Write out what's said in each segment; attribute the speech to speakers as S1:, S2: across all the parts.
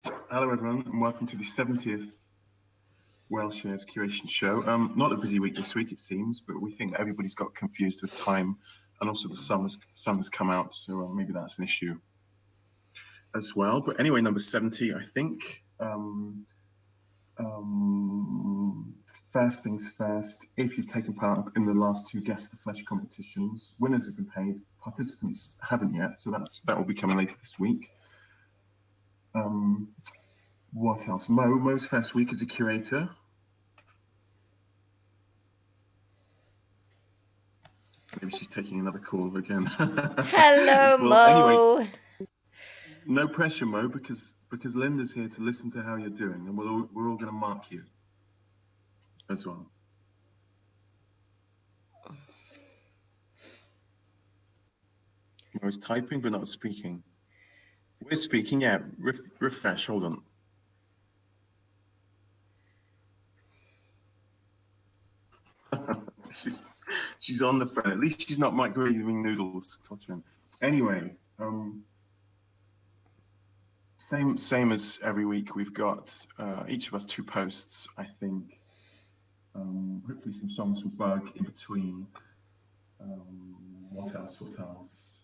S1: Hello everyone and welcome to the 70th Whaleshares Curation Show. Not a busy week this week it seems, but we think everybody's got confused with time and also the sun has come out, so maybe that's an issue as well. But anyway, number 70, I think. First things first, if you've taken part in the last two Guess the Flesh competitions, winners have been paid, participants haven't yet, so that will be coming later this week. What else? Mo's first week as a curator. Maybe she's taking another call again.
S2: Hello,
S1: well,
S2: Mo.
S1: Anyway, no pressure, Mo, because Linda's here to listen to how you're doing, and we're all going to mark you as well. Mo's typing but not speaking. We're speaking, yeah. Refresh. Hold on. she's on the phone. At least she's not microwaving noodles. Anyway, same as every week. We've got each of us 2 posts, I think. Hopefully some songs from Bug in between. What else?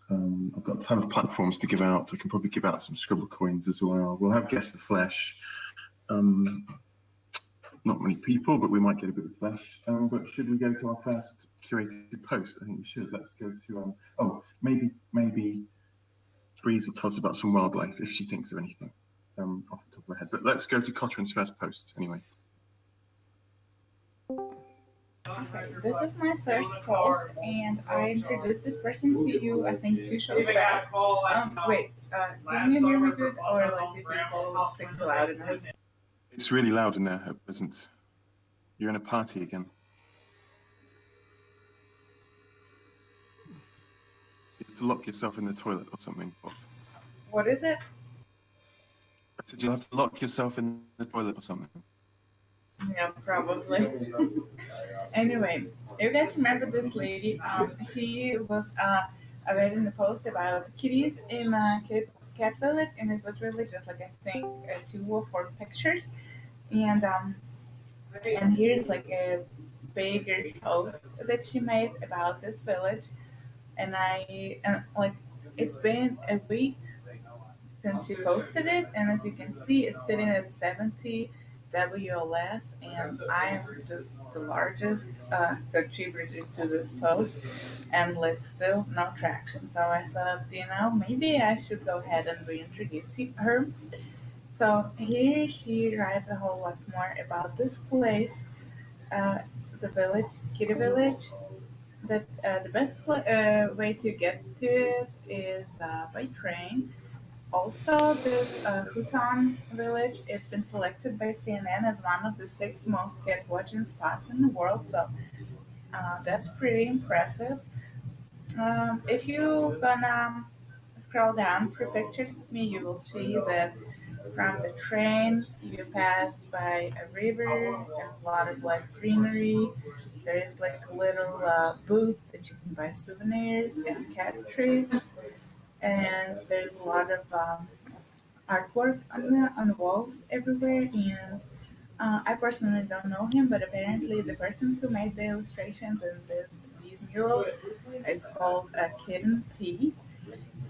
S1: I've got a ton of platforms to give out. I can probably give out some Scribble coins as well. We'll have Guess the Flesh. Not many people, but we might get a bit of flesh. But should we go to our first curated post? I think we should. Let's go to, maybe Breeze will tell us about some wildlife if she thinks of anything off the top of her head. But let's go to Cochrane's first post anyway.
S3: Okay, this is my first post, and I introduced this person to you, I think, 2 shows back. Wait, can you hear me good, or like did people speak too loud enough?
S1: It's really loud in there at present. You're in a party again. You have to lock yourself in the toilet or something.
S3: What is it?
S1: I said you'll have to lock yourself in the toilet or something.
S3: Yeah, probably. Anyway, you guys remember this lady? She was I read in the post about kitties in a cat village, and it was really just like I think 2 or 4 pictures, and here's like a bigger post that she made about this village, and like it's been a week since she posted it, and as you can see, it's sitting at 70 WLS, and I am just the largest contributor to this post, and like still no traction. So I thought, maybe I should go ahead and reintroduce her. So here she writes a whole lot more about this place, uh, the village, Kitty Village. That the best way to get to it is by train. Also, this Hutan village has been selected by CNN as one of the 6 most cat watching spots in the world, so that's pretty impressive. If you gonna scroll down for pictures with me, you will see that from the train you pass by a river and a lot of like greenery. There is like a little booth that you can buy souvenirs and cat treats, and there's a lot of artwork on the walls everywhere. And I personally don't know him, but apparently the person who made the illustrations and these murals is called Kitten P.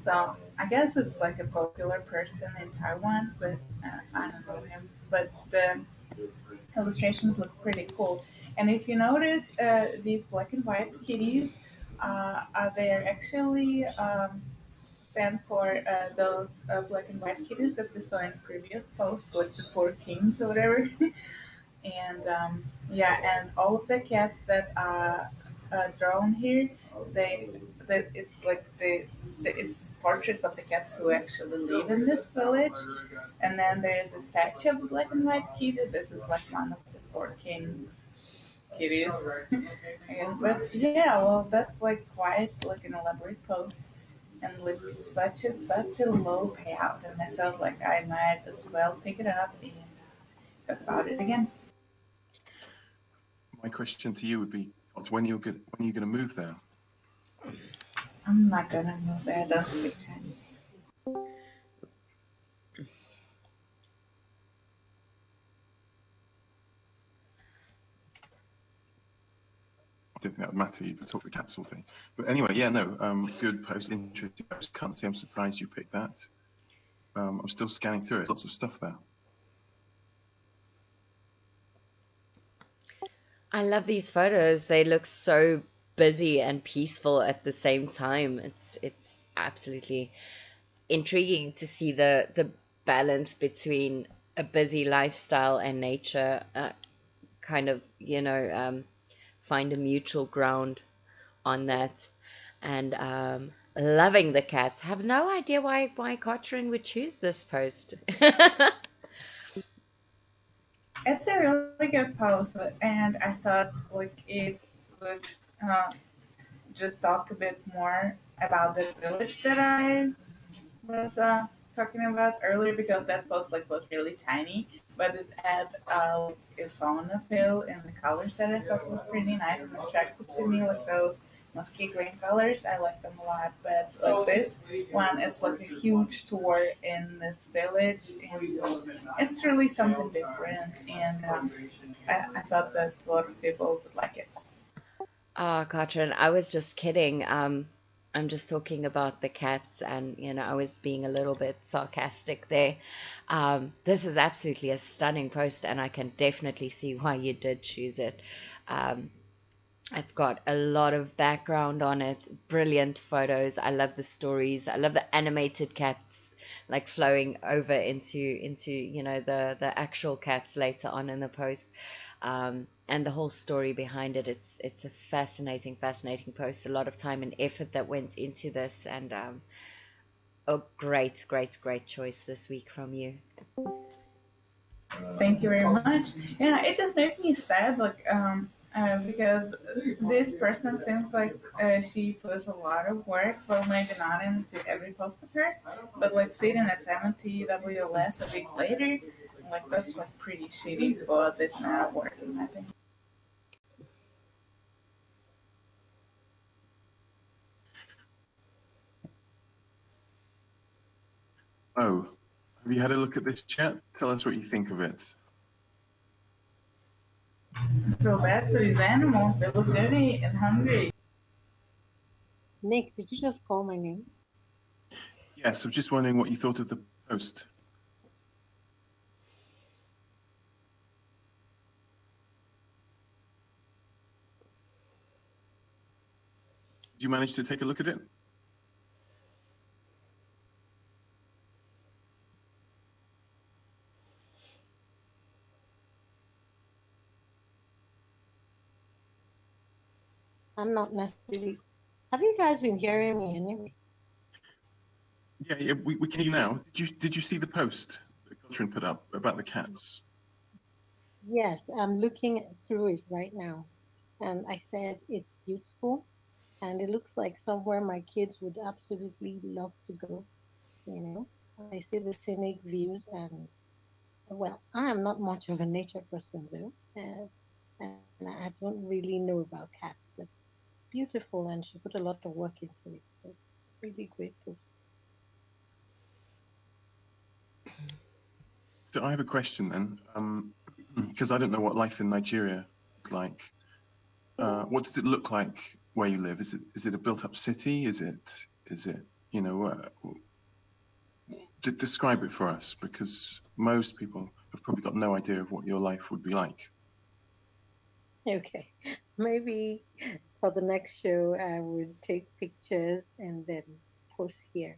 S3: So I guess it's like a popular person in Taiwan, but I don't know him. But the illustrations look pretty cool. And if you notice, these black and white kitties, they're actually stand for those black and white kitties that we saw in previous posts, like the 4 kings or whatever. And and all of the cats that are drawn here, it's like it's portraits of the cats who actually live in this village. And then there's a statue of a black and white kitty. This is like one of the 4 kings kitties. But yeah, well, that's like quite like an elaborate post, and with such a low payout, and I felt like I might as well pick it up and talk about it again.
S1: My question to you would be, when are you going to move there?
S3: I'm not gonna move there. I don't speak Chinese.
S1: don't think that would matter. You could talk to the cats all day. But anyway, yeah, no, good post, interesting post. Can't say I'm surprised you picked that. I'm still scanning through it. Lots of stuff there.
S2: I love these photos. They look so busy and peaceful at the same time. It's absolutely intriguing to see the balance between a busy lifestyle and nature, kind of, find a mutual ground on that. And loving the cats. Have no idea why Cotrin would choose this post.
S3: It's a really good post, and I thought like it would uh, just talk a bit more about the village that I was talking about earlier, because that post like was really tiny, but it had like its own appeal in the colors that I thought was pretty nice and attractive to me, like those musky green colors. I like them a lot, but like this one, it's like a huge tour in this village, and it's really something different. And I thought that a lot of people would like it.
S2: Oh, Katrin, I was just kidding. I'm just talking about the cats, and I was being a little bit sarcastic there. This is absolutely a stunning post, and I can definitely see why you did choose it. Um, it's got a lot of background on it, brilliant photos. I love the stories. I love the animated cats like flowing over into the actual cats later on in the post. And the whole story behind it. It's a fascinating post. A lot of time and effort that went into this, and a great choice this week from you.
S3: Thank you very much. Yeah, it just made me sad, like because this person seems like she puts a lot of work, well, maybe not into every post of hers, but like sitting at 70 WLS a week later, like that's like pretty shitty for this amount of work, in my opinion.
S1: Oh, have you had a look at this chat? Tell us what you think of it.
S3: I feel bad for these animals. They look dirty and hungry.
S4: Nick, did you just call my name?
S1: Yes, I was just wondering what you thought of the post. Did you manage to take a look at it?
S4: I'm not necessarily. Have you guys been hearing me anyway?
S1: Yeah, we can hear you now. Did you see the post that Catherine put up about the cats?
S4: Yes, I'm looking through it right now. And I said it's beautiful and it looks like somewhere my kids would absolutely love to go. I see the scenic views, and well, I am not much of a nature person though. And I don't really know about cats, but beautiful, and she put a lot of work into it. So really great post.
S1: So I have a question then, because I don't know what life in Nigeria is like. What does it look like where you live? Is it a built-up city? Is it describe it for us, because most people have probably got no idea of what your life would be like.
S4: Okay, maybe for the next show, I would take pictures and then post here.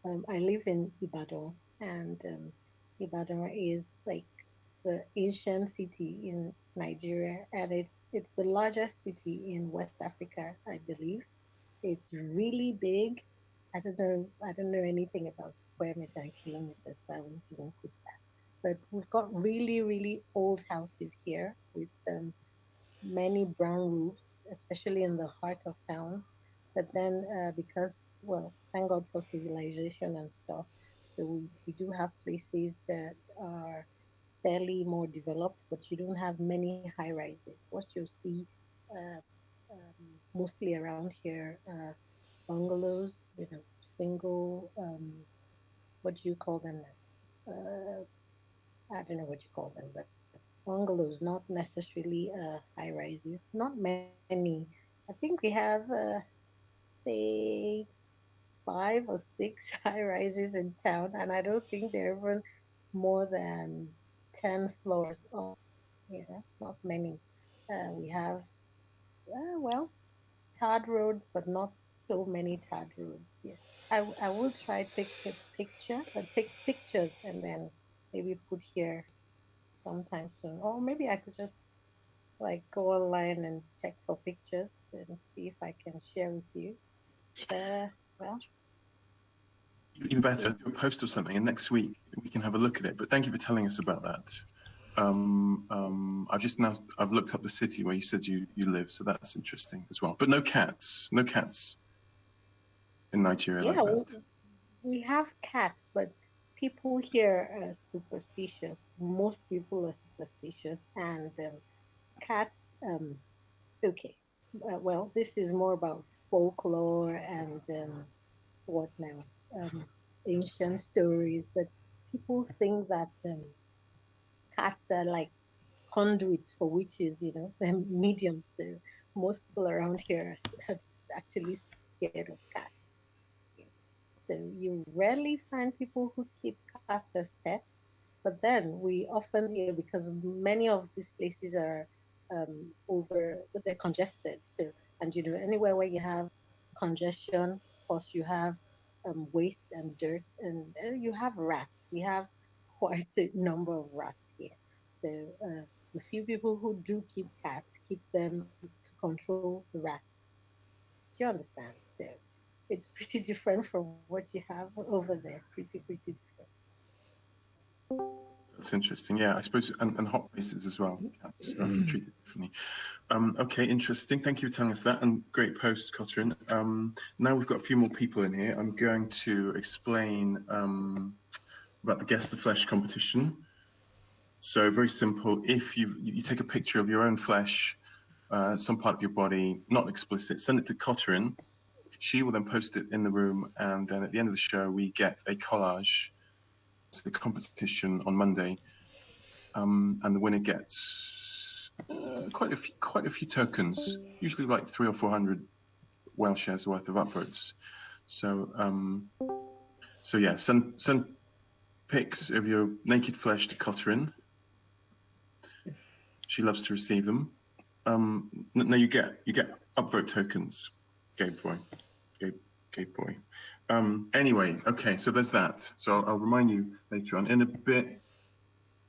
S4: I live in Ibadan, and Ibadan is like the ancient city in Nigeria, and it's the largest city in West Africa, I believe. It's really big. I don't know anything about square meter and kilometers, so I won't even put that. But we've got really, really old houses here with many brown roofs, especially in the heart of town. But then, because, well, thank God for civilization and stuff, so we do have places that are fairly more developed, but you don't have many high rises. What you'll see uh, mostly around here are bungalows, single, what do you call them? I don't know what you call them, but bungalows, not necessarily high rises. Not many. I think we have, say, 5 or 6 high rises in town, and I don't think they're even more than 10 floors up. Yeah, not many. We have, well, tarred roads, but not so many tarred roads. Yeah, I will try take pictures, and then maybe put here sometime soon. Or maybe I could just like go online and check for pictures and see if I can share with you. Well,
S1: Even better,
S4: yeah.
S1: do a post or something, and next week we can have a look at it. But thank you for telling us about that. I've looked up the city where you said you live, so that's interesting as well. But no cats in Nigeria like
S4: Yeah,
S1: that.
S4: we have cats, but people here are superstitious. Most people are superstitious, and cats. Okay, well, this is more about folklore and what now? Ancient stories. But people think that cats are like conduits for witches. They're mediums. So most people around here are actually scared of cats. So you rarely find people who keep cats as pets, but then we often, because many of these places are they're congested. So, and anywhere where you have congestion, plus you have waste and dirt, and you have rats. We have quite a number of rats here. So the few people who do keep cats keep them to control the rats. Do you understand? So it's pretty different from what you have over there. Pretty different.
S1: That's interesting. Yeah, I suppose, and hot places as well. Cats are treated differently. Okay, interesting. Thank you for telling us that, and great post, Catherine. Now we've got a few more people in here. I'm going to explain about the Guess the Flesh competition. So very simple. If you take a picture of your own flesh, some part of your body, not explicit, send it to Catherine. She will then post it in the room, and then at the end of the show, we get a collage to the competition on Monday, and the winner gets quite a few tokens, usually like 300 or 400 Whaleshares worth of upvotes. So yeah, send pics of your naked flesh to Catherine. She loves to receive them. No, you get upvote tokens, gay boy. Anyway, okay, so there's that. So I'll remind you later on. In a bit,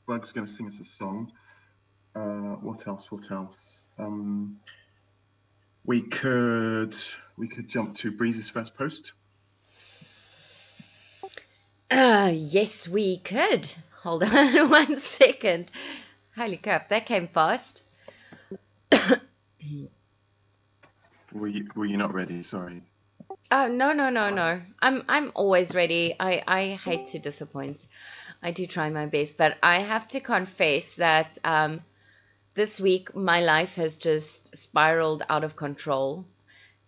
S1: Bug's going to sing us a song. What else? We could jump to Breeze's first post.
S2: Yes, we could. Hold on 1 second. Holy crap, that came fast.
S1: Were you not ready? Sorry.
S2: Oh, no. I'm always ready. I hate to disappoint. I do try my best, but I have to confess that this week my life has just spiraled out of control,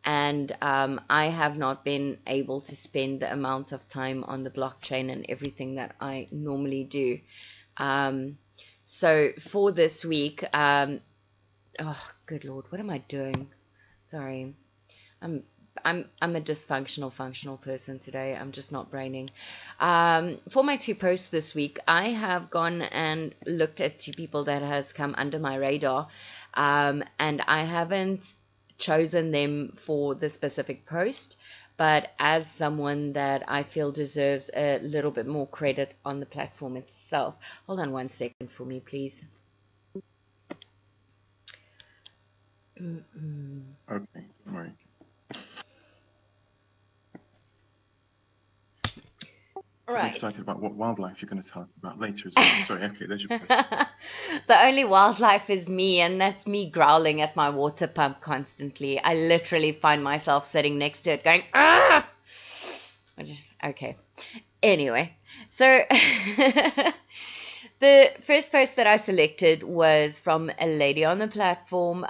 S2: and I have not been able to spend the amount of time on the blockchain and everything that I normally do. So for this week, oh, good Lord, what am I doing? Sorry. I'm a dysfunctional functional person today. I'm just not braining. For my 2 posts this week, I have gone and looked at 2 people that has come under my radar, and I haven't chosen them for the specific post, but as someone that I feel deserves a little bit more credit on the platform itself. Hold on 1 second for me, please.
S1: Okay, don't worry.
S2: Right.
S1: I'm excited about what wildlife you're going to tell us about later as well. Sorry, okay, there's your post.
S2: The only wildlife is me, and that's me growling at my water pump constantly. I literally find myself sitting next to it going, ah! Okay. Anyway, so the first post that I selected was from a lady on the platform,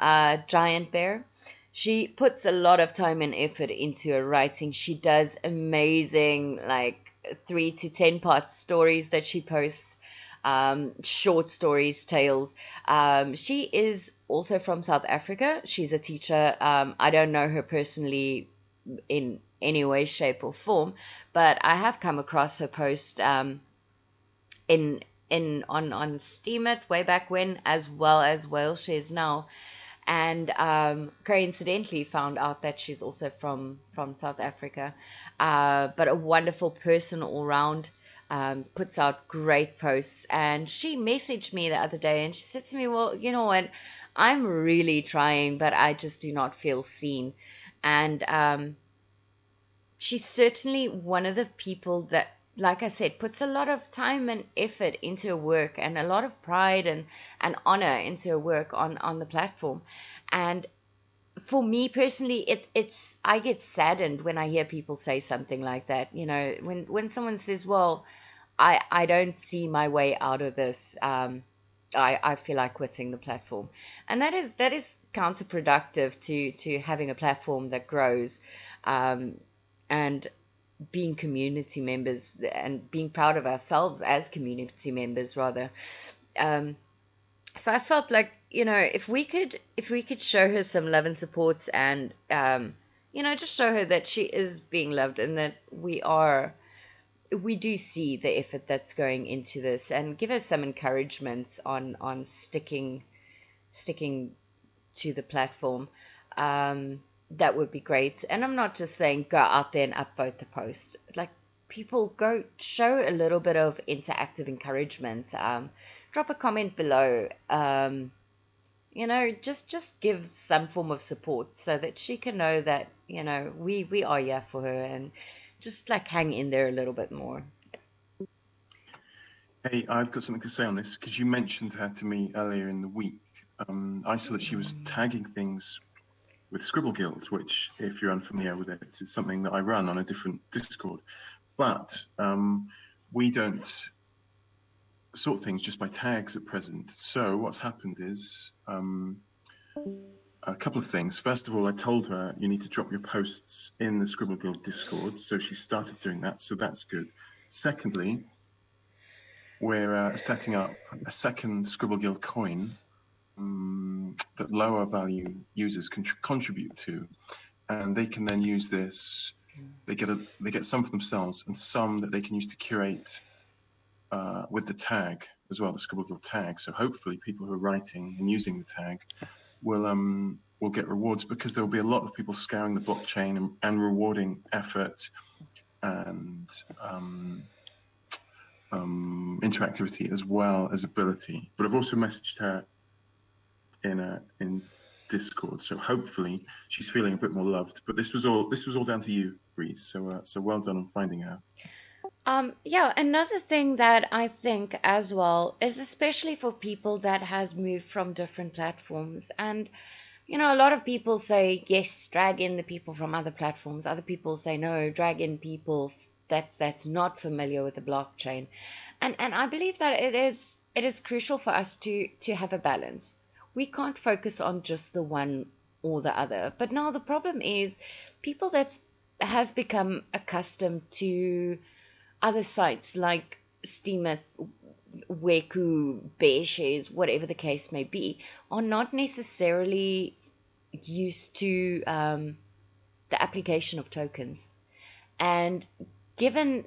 S2: Giant Bear. She puts a lot of time and effort into her writing. She does amazing, 3 to 10 part stories that she posts. short stories, tales. She is also from South Africa. She's a teacher. I don't know her personally in any way, shape, or form, but I have come across her post on Steemit way back when, as well as Whaleshares now, and coincidentally found out that she's also from South Africa. But a wonderful person all round. Puts out great posts, and she messaged me the other day and she said to me, well, you know what, I'm really trying, but I just do not feel seen. And she's certainly one of the people that, like I said, puts a lot of time and effort into her work, and a lot of pride and honor into her work on the platform. And for me personally, it's I get saddened when I hear people say something like that. You know, when someone says, well, I don't see my way out of this, I feel like quitting the platform. And that is counterproductive to having a platform that grows, and being community members and being proud of ourselves as community members, rather. So I felt like, you know, if we could show her some love and support, and you know, just show her that she is being loved, and that we do see the effort that's going into this, and give her some encouragement on sticking to the platform, that would be great. And I'm not just saying go out there and upvote the post. Like, people, go show a little bit of interactive encouragement. Drop a comment below. You know, just give some form of support so that she can know that, you know, we are here for her, and just like hang in there a little bit more.
S1: Hey, I've got something to say on this, because you mentioned her to me earlier in the week. I saw that she was tagging things with Scribble Guild, which, if you're unfamiliar with it, is something that I run on a different Discord. But we don't sort things just by tags at present. So what's happened is a couple of things. First of all, I told her you need to drop your posts in the Scribble Guild Discord, so she started doing that, so that's good. Secondly, we're setting up a second Scribble Guild coin that lower value users can contribute to, and they can then use this. They get some for themselves, and some that they can use to curate with the tag as well, the Scribble Guild tag. So hopefully people who are writing and using the tag will get rewards, because there will be a lot of people scouring the blockchain and rewarding effort and interactivity as well as ability. But I've also messaged her in Discord, so hopefully she's feeling a bit more loved. But this was all down to you, Breeze. So well done on finding her.
S2: Yeah, another thing that I think as well is, especially for people that has moved from different platforms, and you know, a lot of people say yes, drag in the people from other platforms. Other people say no, drag in people that's not familiar with the blockchain, and I believe that it is crucial for us to have a balance. We can't focus on just the one or the other. But now the problem is people that has become accustomed to other sites like Steemit, Weku, Bearshares, whatever the case may be, are not necessarily used to the application of tokens. And given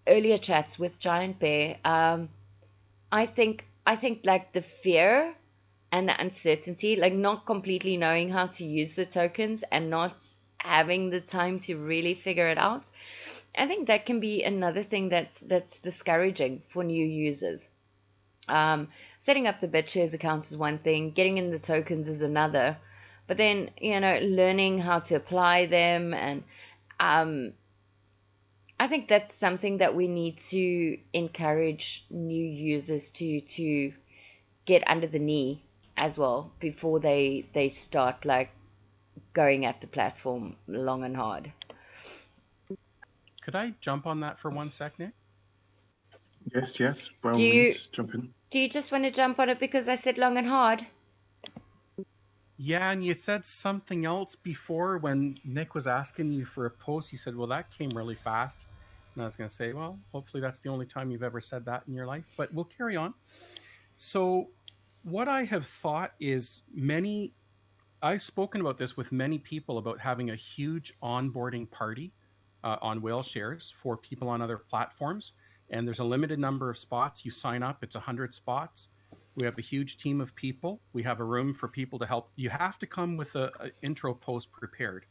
S2: earlier chats with Giant Bear, I think like the fear and the uncertainty, like not completely knowing how to use the tokens and not having the time to really figure it out, I think that can be another thing that's discouraging for new users. Setting up the BitShares account is one thing, getting in the tokens is another, but then, you know, learning how to apply them, and I think that's something that we need to encourage new users to get under the knee as well before they start like going at the platform long and hard.
S5: Could I jump on that for 1 sec, Nick?
S1: Yes, by all means, jump in.
S2: Do you just want to jump on it because I said long and hard?
S5: Yeah, and you said something else before when Nick was asking you for a post. You said, well, that came really fast. And I was going to say, well, hopefully that's the only time you've ever said that in your life, but we'll carry on. So what I have thought is I've spoken about this with many people about having a huge onboarding party on Whaleshares for people on other platforms. And there's a limited number of spots. You sign up, it's 100 spots. We have a huge team of people. We have a room for people to help. You have to come with an intro post prepared.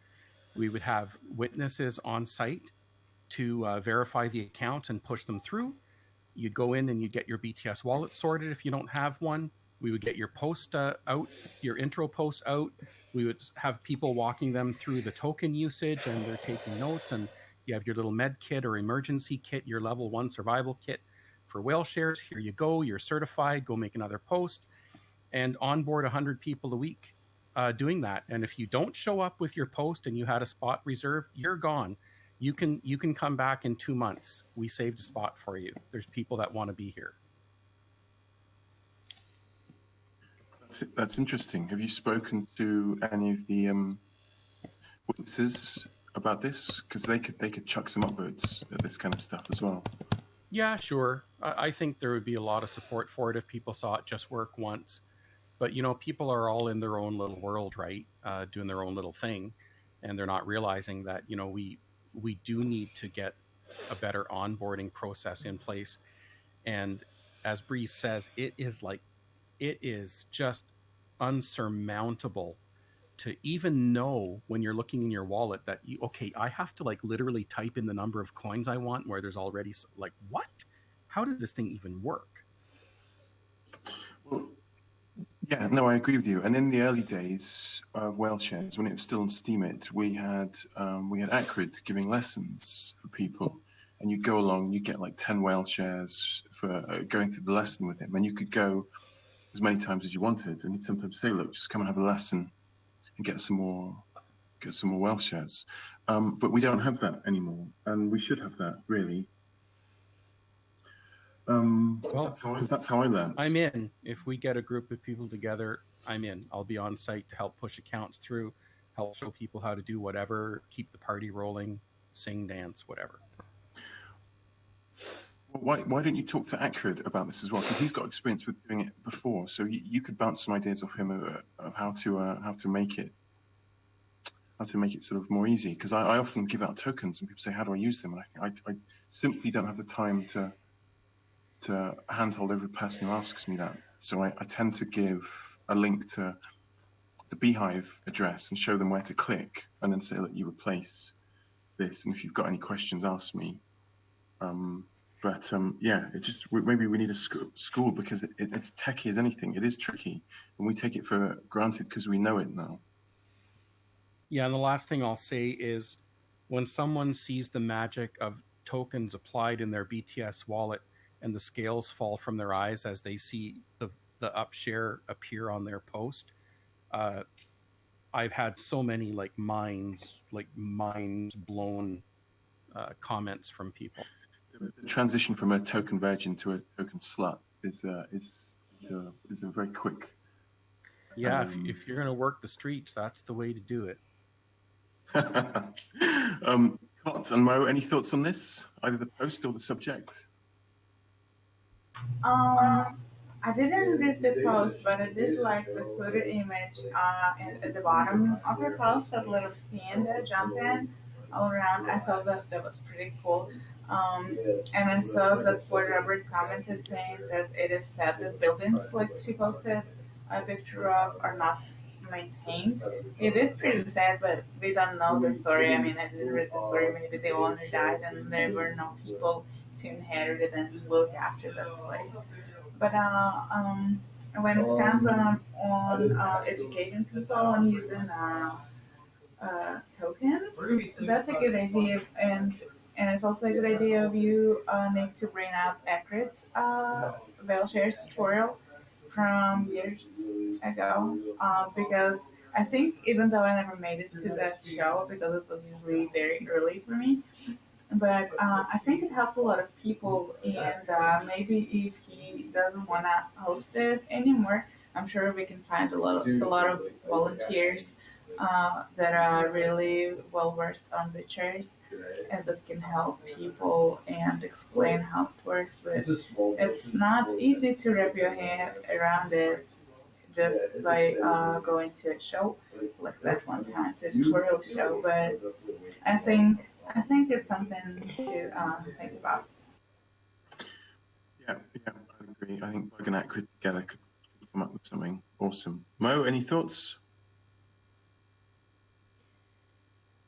S5: We would have witnesses on site to verify the accounts and push them through. You'd go in and you'd get your BTS wallet sorted if you don't have one. We would get your post out, your intro post out. We would have people walking them through the token usage, and they're taking notes. And you have your little med kit or emergency kit, your level 1 survival kit for Whaleshares. Here you go. You're certified. Go make another post and onboard 100 people a week doing that. And if you don't show up with your post and you had a spot reserved, you're gone. You can come back in 2 months. We saved a spot for you. There's people that want to be here.
S1: That's interesting. Have you spoken to any of the witnesses about this? Because they could chuck some upvotes at this kind of stuff as well.
S5: Yeah, sure. I think there would be a lot of support for it if people saw it just work once. But, people are all in their own little world, right? Doing their own little thing. And they're not realizing that, we do need to get a better onboarding process in place. And as Bree says, it is just unsurmountable to even know when you're looking in your wallet that I have to literally type in the number of coins I want where there's already what? How does this thing even work?
S1: Well, yeah, no, I agree with you. And in the early days of Whaleshares, when it was still on Steemit, we had Acrid giving lessons for people. And you go along, you get 10 Whaleshares for going through the lesson with him. And you could go as many times as you wanted. And he'd sometimes say, look, just come and have a lesson and get some more Whaleshares. But we don't have that anymore. And we should have that, really. Because that's how I learned.
S5: I'm in. If we get a group of people together, I'm in. I'll be on site to help push accounts through, help show people how to do whatever, keep the party rolling, sing, dance, whatever.
S1: Why don't you talk to Acrid about this as well? Because he's got experience with doing it before, so you could bounce some ideas off him of how to make it sort of more easy. Because I often give out tokens and people say, how do I use them? And I think I simply don't have the time to handhold every person who asks me that. So I tend to give a link to the Beehive address and show them where to click, and then say, look, you replace this, and if you've got any questions, ask me. Yeah, maybe we need a school because it's techy as anything. It is tricky, and we take it for granted because we know it now.
S5: Yeah, and the last thing I'll say is when someone sees the magic of tokens applied in their BTS wallet and the scales fall from their eyes as they see the upshare appear on their post, I've had so many minds blown comments from people.
S1: The transition from a token virgin to a token slut is a very quick.
S5: Yeah, if you're going to work the streets, that's the way to do it.
S1: Cot and Mo, any thoughts on this? Either the post or the subject?
S3: I didn't read the post, but I did like the footer image at the bottom of her post, that little panda jumping all around. I thought that was pretty cool. And I saw that Fort Robert commented saying that it is sad that buildings like she posted a picture of are not maintained. It is pretty sad, but we don't know the story. I mean, I didn't read the story. Maybe the owner died and there were no people to inherit it and look after that place. But when it comes on educating people on using tokens, that's a good idea, and it's also a good idea if you need to bring up Acrid's Whaleshares tutorial from years ago, because I think even though I never made it to that show because it was usually very early for me, but I think it helped a lot of people, and maybe if he doesn't want to host it anymore, I'm sure we can find a lot of volunteers that are really well versed on Witchers and that can help people and explain how it works. But it's not easy to wrap your head around it just by going to a show like that one time to a tutorial show. But I think it's something to think about.
S1: Yeah, I agree. I think Bug and Acrid together could come up with something awesome. Mo, any thoughts?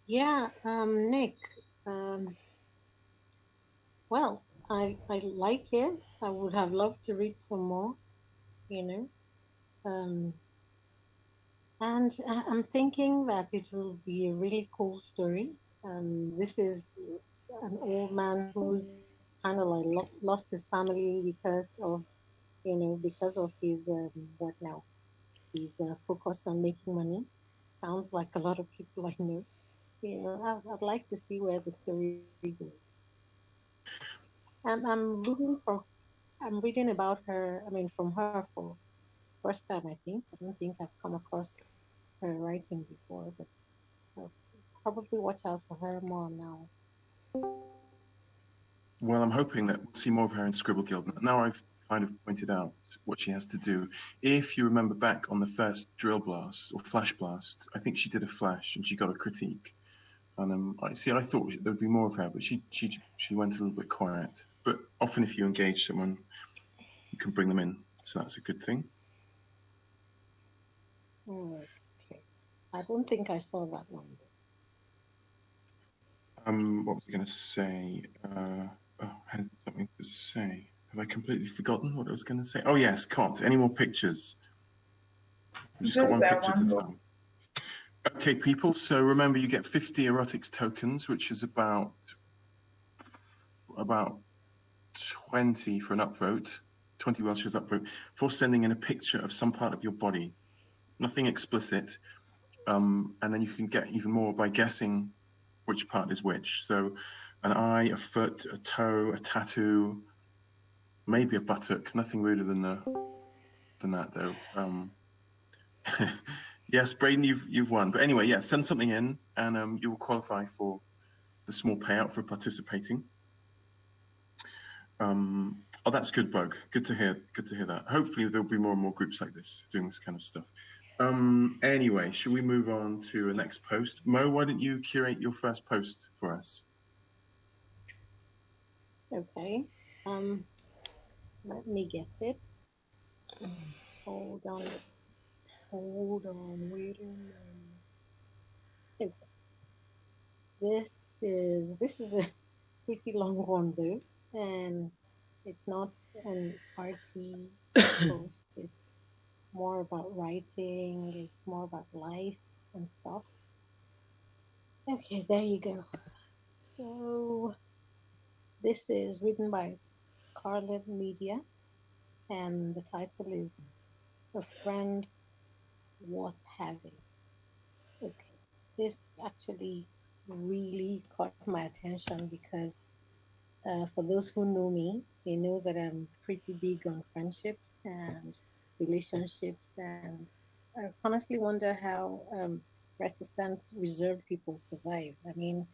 S4: Yeah, Nick. Um, well, I like it. I would have loved to read some more, you know. Um, and I'm thinking that it will be a really cool story. This is an old man who's kind of like lost his family because of, because of his what now? His focus on making money. Sounds like a lot of people I know. I'd like to see where the story goes. I'm reading from, I'm reading about her. I mean, from her for first time. I think I don't think I've come across her writing before, but I'll probably watch out for her more now.
S1: Well, I'm hoping that we'll see more of her in Scribble Guild. Now I've kind of pointed out what she has to do. If you remember back on the first drill blast or flash blast, I think she did a flash and she got a critique. And I thought there'd be more of her, but she went a little bit quiet. But often, if you engage someone, you can bring them in, so that's a good thing.
S4: Okay, I don't think I saw that one.
S1: What was I going to say? I had something to say. Have I completely forgotten what I was going to say? Oh yes, can't. Any more pictures? We've just got one
S3: that
S1: picture to
S3: one.
S1: time. Okay, people. So remember, you get 50 erotics tokens, which is about 20 for an upvote, 20 Whaleshares upvote for sending in a picture of some part of your body. Nothing explicit. And then you can get even more by guessing which part is which. So an eye, a foot, a toe, a tattoo, maybe a buttock. Nothing ruder than that, though. Yes, Braden, you've won. But anyway, yeah, send something in, and you will qualify for the small payout for participating. Oh, that's good, Bug. Good to hear. Good to hear that. Hopefully, there'll be more and more groups like this doing this kind of stuff. Anyway, should we move on to a next post? Mo, why don't you curate your first post for us?
S4: Okay. Let me get it. Hold on. Wait a minute. Okay. This is a pretty long one though, and it's not an arty post. It's more about writing. It's more about life and stuff. Okay, there you go. So this is written by Scarlet Media, and the title is "A Friend Worth Having." Okay, this actually really caught my attention because for those who know me, they know that I'm pretty big on friendships and relationships, and I honestly wonder how reticent, reserved people survive. I mean,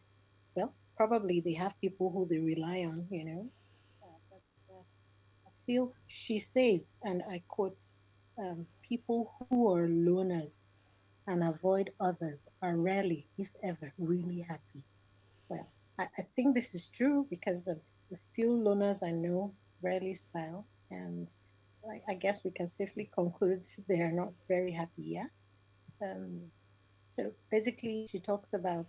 S4: well, probably they have people who they rely on, but I feel she says, and I quote, people who are loners and avoid others are rarely, if ever, really happy. Well, I think this is true because the few loners I know rarely smile, and I guess we can safely conclude they are not very happy. Yeah. Um, so basically, she talks about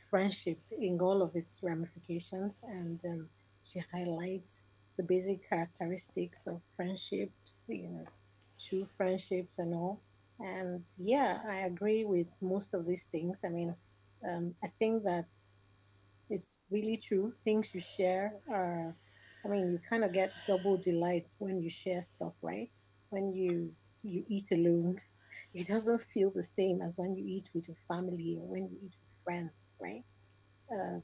S4: friendship in all of its ramifications, and she highlights the basic characteristics of friendships, true friendships and all. And yeah, I agree with most of these things. I mean, I think that it's really true. Things you share are, I mean, you kind of get double delight when you share stuff, right? When you eat alone, it doesn't feel the same as when you eat with your family or when you eat with friends, right? Um,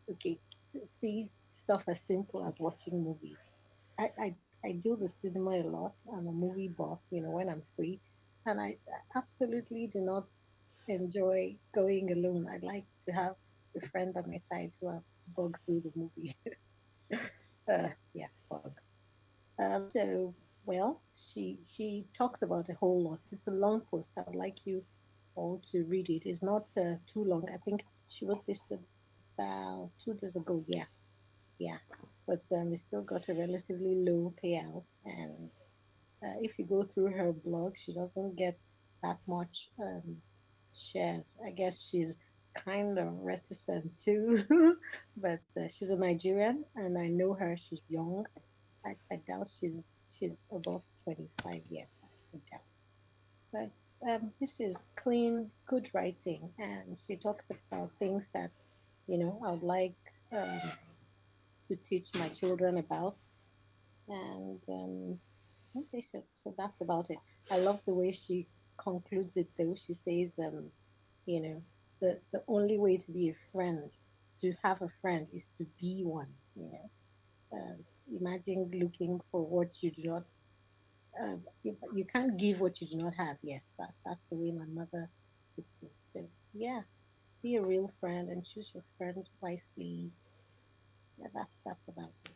S4: okay, see stuff as simple as watching movies. I do the cinema a lot. I'm a movie buff, when I'm free, and I absolutely do not enjoy going alone. I like to have a friend by my side who I'll bug through the movie. Yeah, bug. So well, she talks about a whole lot. It's a long post. I would like you all to read it. It's not too long. I think she wrote this about 2 days ago. Yeah, yeah. But they still got a relatively low payout, and if you go through her blog, she doesn't get that much shares. I guess she's kind of reticent too, but she's a Nigerian, and I know her. She's young. I doubt she's above 25 yet. I doubt. But this is clean, good writing, and she talks about things that I would like um, to teach my children about, and okay, so that's about it. I love the way she concludes it, though. She says, you know, the only way to be a friend, to have a friend, is to be one. Imagine looking for what you do not. You can't give what you do not have. Yes, that's the way my mother puts it. So yeah, be a real friend and choose your friend wisely. Yeah, that's about it.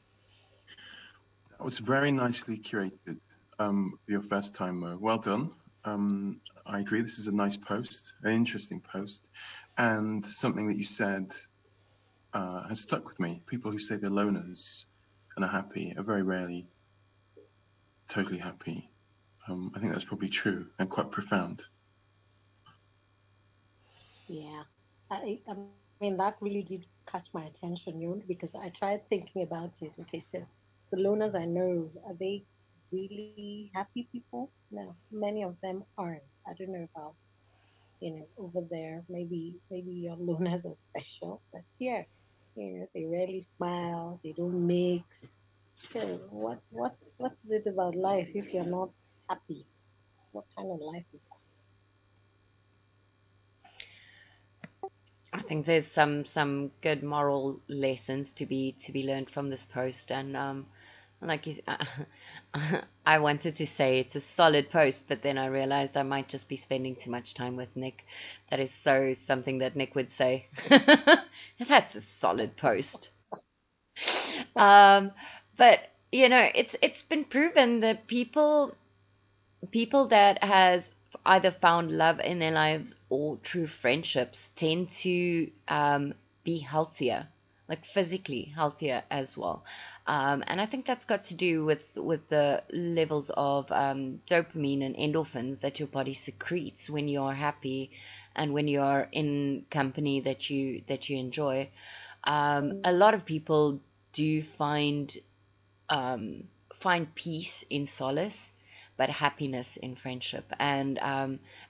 S1: That was very nicely curated for your first time. Well done. I agree. This is a nice post, an interesting post, and something that you said has stuck with me. People who say they're loners and are happy are very rarely totally happy. I think that's probably true and quite profound.
S4: Yeah, I mean that really did catch my attention, because I tried thinking about it. Okay, so the loners I know, are they really happy people? No, many of them aren't. I don't know about over there. Maybe your loners are special, but here, they rarely smile. They don't mix. So what is it about life if you're not happy? What kind of life is
S2: I think there's some good moral lessons to be learned from this post, and like you, I wanted to say it's a solid post, but then I realized I might just be spending too much time with Nick. That is so something that Nick would say. That's a solid post. Um, but it's been proven that people that has either found love in their lives or true friendships tend to be healthier, like physically healthier as well. And I think that's got to do with the levels of dopamine and endorphins that your body secretes when you are happy and when you are in company that you enjoy. A lot of people do find peace in solace, but happiness in friendship. And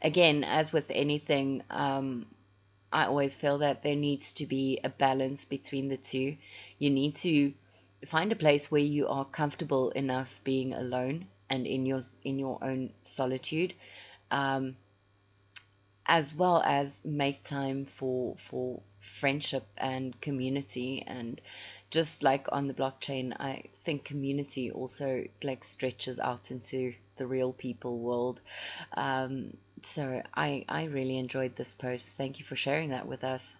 S2: again, as with anything, I always feel that there needs to be a balance between the two. You need to find a place where you are comfortable enough being alone and in your own solitude, um, as well as make time for friendship and community. And just like on the blockchain, I think community also like stretches out into the real people world. So I really enjoyed this post. Thank you for sharing that with us.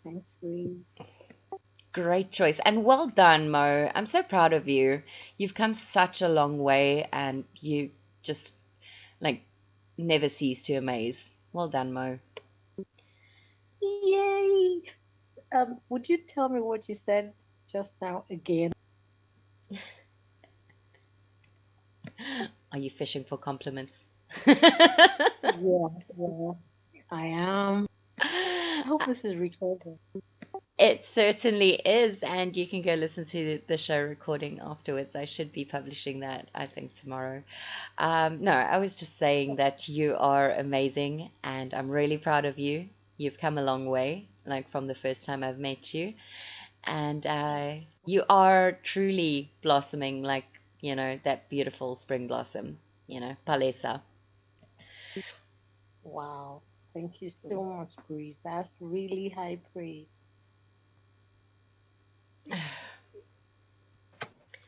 S4: Thanks, Breeze.
S2: Great choice, and well done, Mo. I'm so proud of you. You've come such a long way, and you just like never cease to amaze. Well done, Mo.
S4: Yay! Would you tell me what you said just now again?
S2: Are you fishing for compliments?
S4: Yeah, yeah, I am. I hope this is recorded.
S2: It certainly is, and you can go listen to the show recording afterwards. I should be publishing that, I think, tomorrow. No, I was just saying that you are amazing, and I'm really proud of you. You've come a long way, like from the first time I've met you, and you are truly blossoming like, that beautiful spring blossom, Palesa.
S4: Wow. Thank you so much, Breeze. That's really high praise.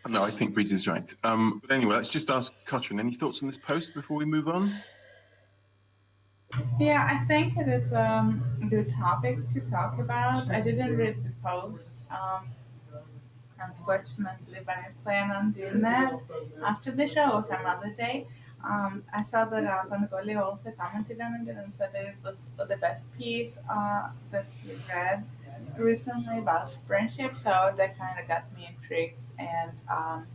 S1: No, I think Breeze is right. But anyway, let's just ask Katrin, any thoughts on this post before we move on?
S3: Yeah, I think it is a good topic to talk about. I didn't read the post, unfortunately, but I plan on doing that after the show or some other day. I saw that Panagoli also commented on it and said that it was the best piece that he read recently about friendship, so that kind of got me intrigued, and I'm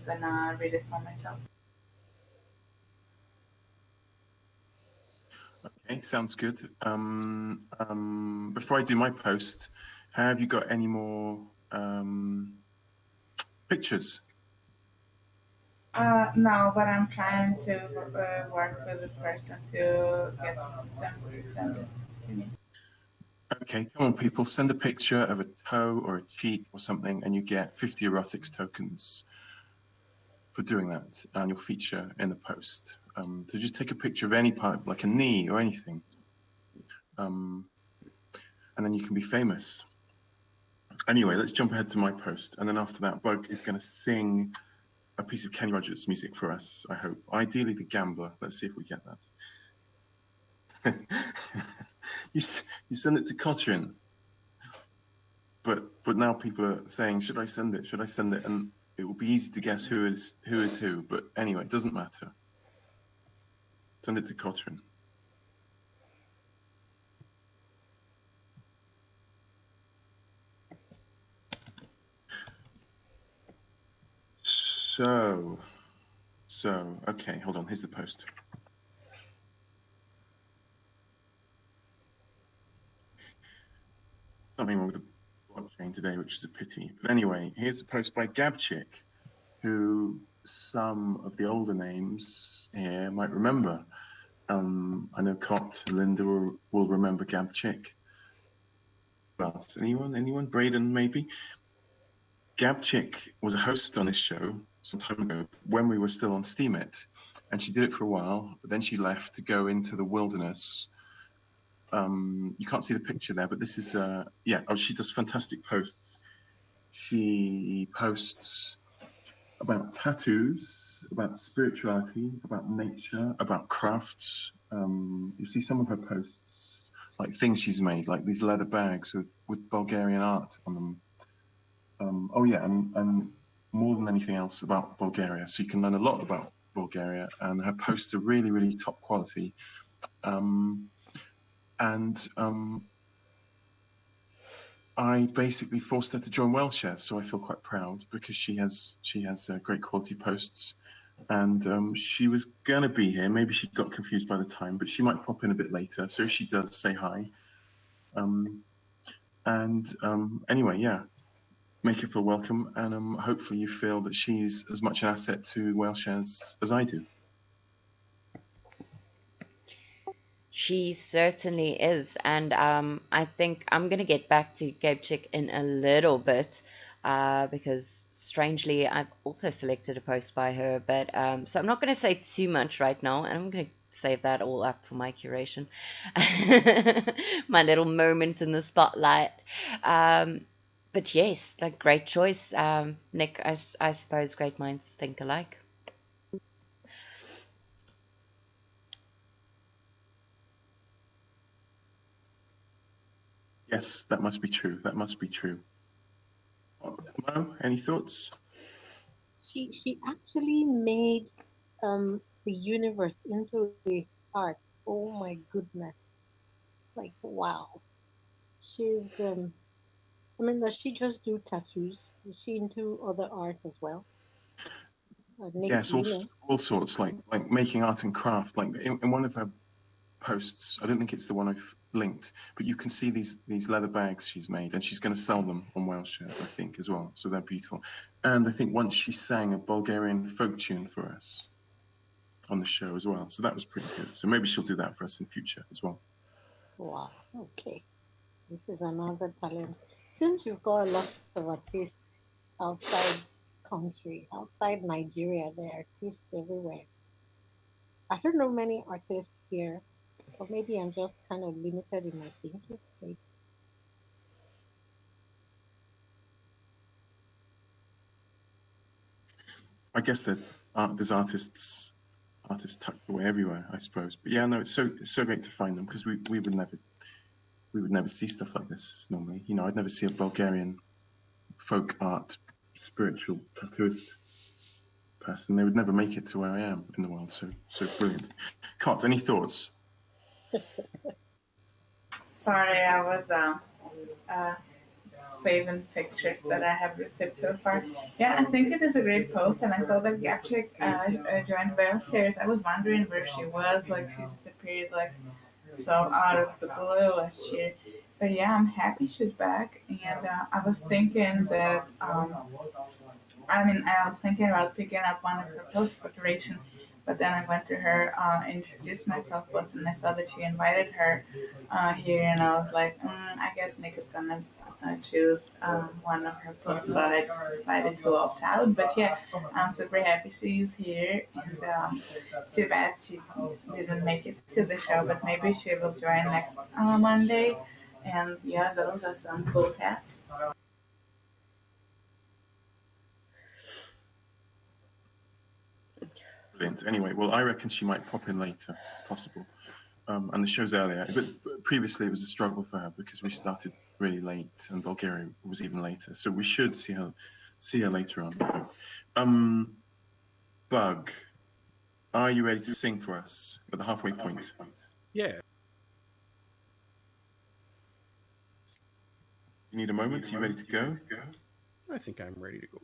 S3: gonna read it for myself.
S1: Okay, sounds good. Before I do my post, have you got any more pictures?
S3: No, but I'm trying to work with the person to get them to send it to me.
S1: Okay, come on, people, send a picture of a toe or a cheek or something, and you get 50 erotics tokens for doing that, and you'll feature in the post. So just take a picture of any part, like a knee or anything, and then you can be famous. Anyway, let's jump ahead to my post, and then after that, Bug is going to sing a piece of Kenny Rogers music for us, I hope. Ideally, The Gambler. Let's see if we get that. you send it to Katrin, but now people are saying, should I send it? Should I send it? And it will be easy to guess who is who. But anyway, it doesn't matter. Send it to Katrin. So, okay, hold on. Here's the post. Something wrong with the blockchain today, which is a pity. But anyway, here's a post by Gabchick, who some of the older names here might remember. I know Cott, Linda will remember Gabchick. Who else? Anyone? Braden, maybe? Gabchick was a host on this show some time ago when we were still on Steemit, and she did it for a while, but then she left to go into the wilderness. You can't see the picture there, but this is, she does fantastic posts. She posts about tattoos, about spirituality, about nature, about crafts. You see some of her posts, like things she's made, like these leather bags with Bulgarian art on them. And more than anything else about Bulgaria. So you can learn a lot about Bulgaria, and her posts are really, really top quality. I basically forced her to join Whaleshares, so I feel quite proud because she has great quality posts, and she was gonna be here. Maybe she got confused by the time, but she might pop in a bit later. So if she does, say hi. Anyway, yeah, make her feel welcome, and hopefully you feel that she's as much an asset to Whaleshares as I do.
S2: She certainly is. And I think I'm going to get back to Gabe Chick in a little bit because strangely, I've also selected a post by her. But so I'm not going to say too much right now. And I'm going to save that all up for my curation, my little moment in the spotlight. But yes, like great choice, Nick. I suppose great minds think alike.
S1: Yes, that must be true. That must be true. Mo, any thoughts?
S4: She actually made the universe into a art. Oh my goodness! Like wow, she's I mean, does she just do tattoos? Is she into other art as well? Nick,
S1: Yes,
S4: do you know?
S1: all sorts, like making art and craft. Like in one of her posts, I don't think it's the one I've linked, but you can see these leather bags she's made, and she's going to sell them on Whaleshares, I think, as well. So they're beautiful. And I think once she sang a Bulgarian folk tune for us on the show as well. So that was pretty good. So maybe she'll do that for us in future as well.
S4: Wow. Okay. This is another talent. Since you've got a lot of artists outside country, outside Nigeria, there are artists everywhere. I don't know many artists here, or maybe I'm just kind of limited in my thinking. Maybe.
S1: I guess that there's artists tucked away everywhere, I suppose. But yeah, no, it's so great to find them, because we would never see stuff like this normally. You know, I'd never see a Bulgarian folk art spiritual tattooist person. They would never make it to where I am in the world. So brilliant. Cot, any thoughts?
S3: Sorry, I was saving pictures that I have received so far. Yeah, I think it is a great post, and I saw that Gapchick joined Whaleshares. I was wondering where she was. Like, she disappeared like so out of the blue last year. But yeah, I'm happy she's back, and I was thinking that I was thinking about picking up one of her posts for Curration, but then I went to her, introduced myself plus, and I saw that she invited her here, and I was like, I guess Nick is gonna choose one of her posts, so I decided to opt out. But yeah, I'm super happy she's here, and too bad she didn't make it to the show, but maybe she will join next Monday. And yeah, those are some cool tats.
S1: Brilliant. Anyway, well, I reckon she might pop in later, possible. And the show's earlier, but previously it was a struggle for her because we started really late, and Bulgaria was even later. So we should see her later on. Bug, are you ready to sing for us at the halfway point?
S5: Yeah.
S1: You need a moment? Are you ready to go?
S5: I think I'm ready to go.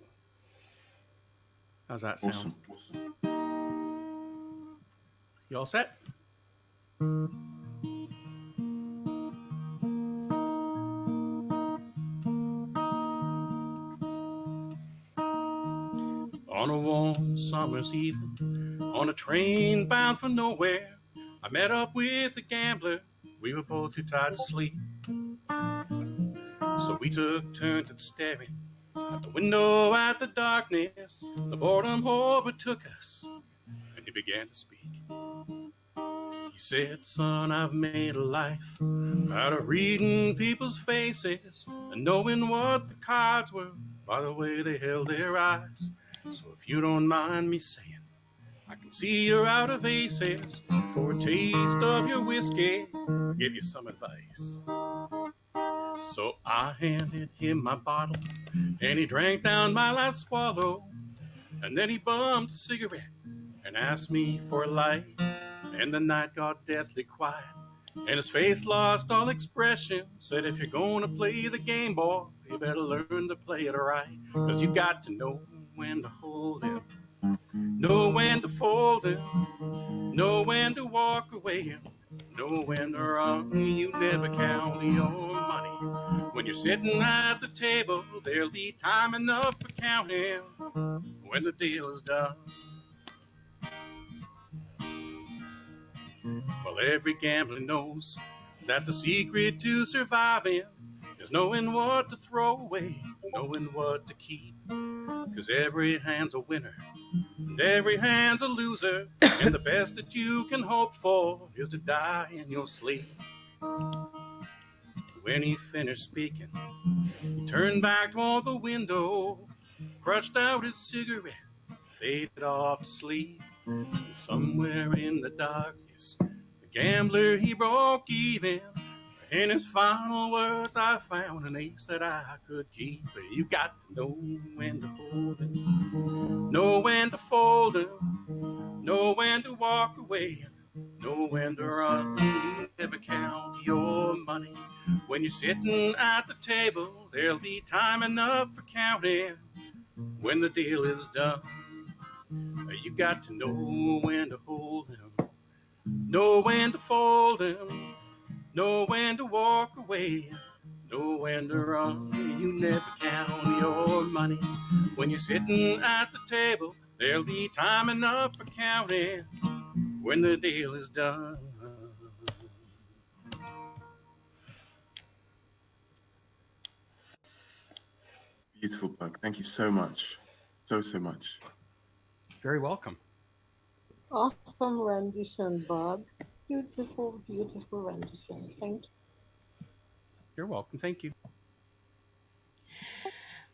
S5: How's that sound?
S1: Awesome.
S5: You all set? On a warm summer's evening, on a train bound for nowhere, I met up with a gambler. We were both too tired to sleep, so we took turns at staring out the window at the darkness. The boredom overtook us, and he began to speak. He said, son, I've made a life out of reading people's faces and knowing what the cards were by the way they held their eyes. So if you don't mind me saying, I can see you're out of aces. For a taste of your whiskey, I'll give you some advice. So I handed him my bottle, and he drank down my last swallow. And then he bummed a cigarette and asked me for a light. And the night got deathly quiet, and his face lost all expression. Said, if you're gonna play the game, boy, you better learn to play it right. 'Cause you got to know when to hold him, know when to fold him, know when to walk away, know when to run. You never count your money. When you're sitting at the table, there'll be time enough for counting when the deal is done. Well, every gambler knows that the secret to surviving is knowing what to throw away, knowing what to keep. 'Cause every hand's a winner and every hand's a loser, and the best that you can hope for is to die in your sleep. When he finished speaking, he turned back toward the window, crushed out his cigarette, faded off to sleep. And somewhere in the darkness, the gambler, he broke even. In his final words, I found an ace that I could keep. But you got to know when to hold him, know when to fold him, know when to walk away, know when to run. You never count your money. When you're sitting at the table, there'll be time enough for counting when the deal is done. You got to know when to hold him, know when to fold him, know when to walk away, know when to run. You never count your money. When you're sitting at the table, there'll be time enough for counting when the deal is done.
S1: Beautiful, Bug. Thank you so much. So much.
S5: Very welcome.
S4: Awesome rendition, Bob. Beautiful, beautiful rendition. Thank you.
S5: You're welcome. Thank you.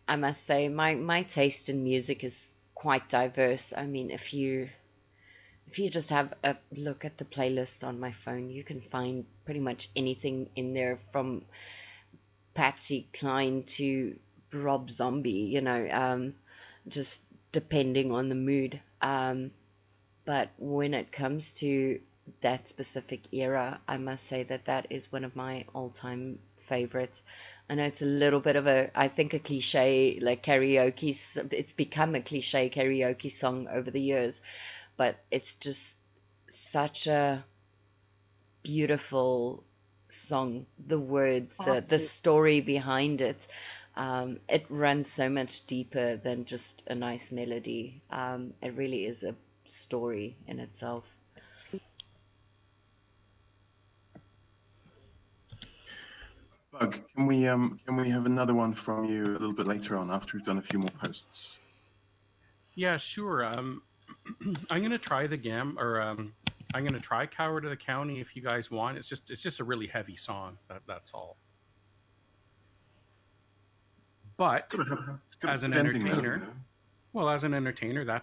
S2: I must say, my taste in music is quite diverse. I mean, if you just have a look at the playlist on my phone, you can find pretty much anything in there, from Patsy Cline to Rob Zombie, just depending on the mood. But when it comes to that specific era, I must say that that is one of my all-time favorites. I know it's a little bit of I think a cliche, like karaoke. It's become a cliche karaoke song over the years, but it's just such a beautiful song. The words, the story behind it, it runs so much deeper than just a nice melody. It really is a story in itself.
S1: Bug, can we have another one from you a little bit later on after we've done a few more posts?
S5: Yeah, sure. I'm gonna try I'm gonna try Coward of the County if you guys want. It's just a really heavy song. That's all. But as an entertainer,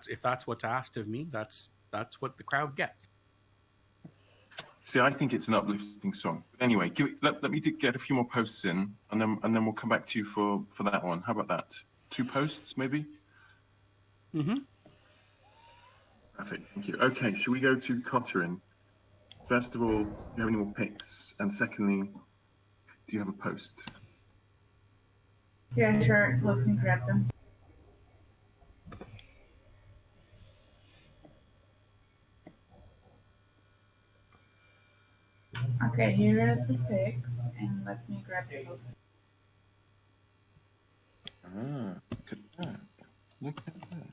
S5: if that's what's asked of me, that's what the crowd gets.
S1: See, I think it's an uplifting song. But anyway, let me get a few more posts in, and then we'll come back to you for that one. How about that? 2 posts, maybe?
S5: Mm-hmm.
S1: Perfect, thank you. Okay, should we go to Curration? First of all, do you have any more picks? And secondly, do you have a post?
S3: Yeah, sure. Let me grab them. Okay, here is the pics, and let me grab the post.
S1: Ah, look at that. Look at that.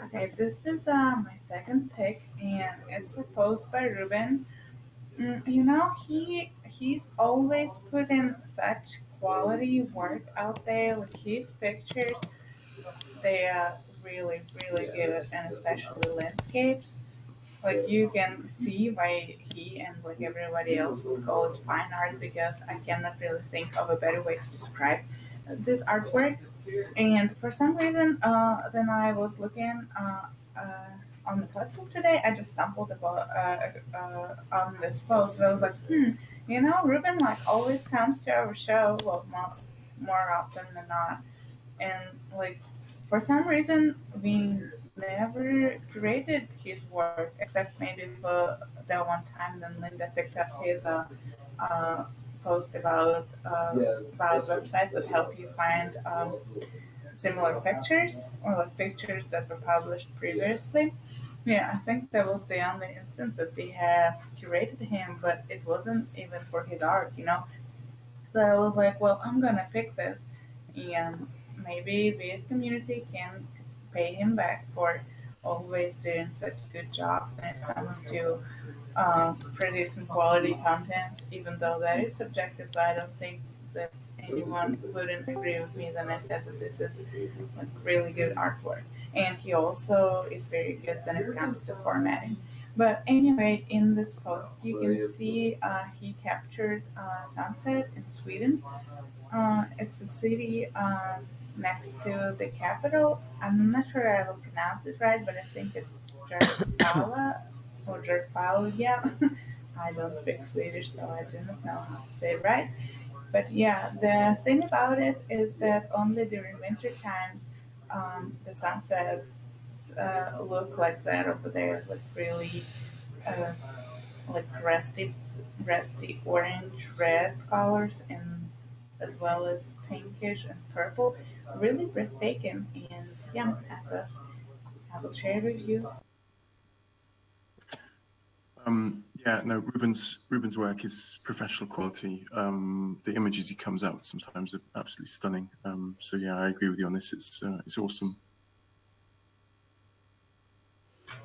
S3: Okay, this is my second pick, and it's a post by Ruben. He's always putting such quality work out there. Like his pictures, they are really, really good, and especially landscapes. Like you can see why he and like everybody else would call it fine art, because I cannot really think of a better way to describe this artwork. And for some reason, then I was looking on the platform today. I just stumbled about on this post. So I was like, Ruben like always comes to our show, well, more often than not, and like for some reason we never created his work except maybe for that one time. Then Linda picked up his post about websites that help you find similar pictures, or like pictures that were published previously. Yeah, I think that was the only instance that we have curated him, but it wasn't even for his art. So I was like, well, I'm gonna pick this, and maybe this community can pay him back for always doing such a good job when it comes to producing quality content, even though that is subjective. But I don't think that anyone wouldn't agree with me when I said that this is like really good artwork. And he also is very good when it comes to formatting. But anyway, in this post, you can see he captured sunset in Sweden. It's a city next to the capital. I'm not sure I will pronounce it right, but I think it's Järfälla or Järfälla. I don't speak Swedish, so I do not know how to say it right. But yeah, the thing about it is that only during winter times the sunsets look like that over there, like really uh, like rusty orange red colors, and as well as pinkish and purple. Really breathtaking, and yeah, I will share with you.
S1: Yeah, no, Ruben's work is professional quality. The images he comes out with sometimes are absolutely stunning. So yeah, I agree with you on this. It's awesome.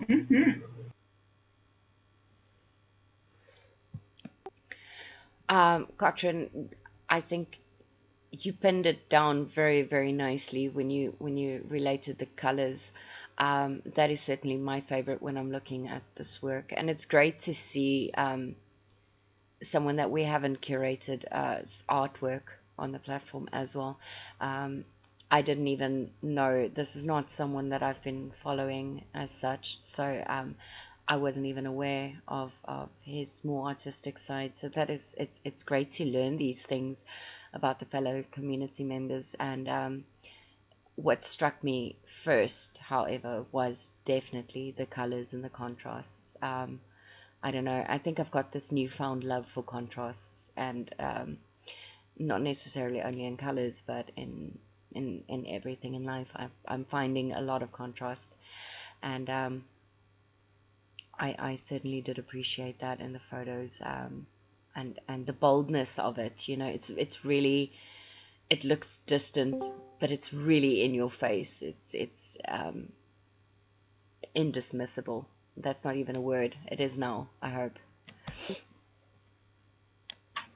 S3: Mm-hmm.
S2: Katrin, I think you pinned it down very, very nicely when you related the colors. That is certainly my favorite when I'm looking at this work, and it's great to see someone that we haven't curated artwork on the platform as well. I didn't even know, this is not someone that I've been following as such, so I wasn't even aware of his more artistic side. So that is, it's great to learn these things about the fellow community members. And what struck me first, however, was definitely the colors and the contrasts. I don't know, I think I've got this newfound love for contrasts, and not necessarily only in colors, but in everything in life. I'm finding a lot of contrast, and I certainly did appreciate that in the photos, and the boldness of it. You know, it's really, it looks distant, but it's really in your face. It's indismissible. That's not even a word. It is now, I hope.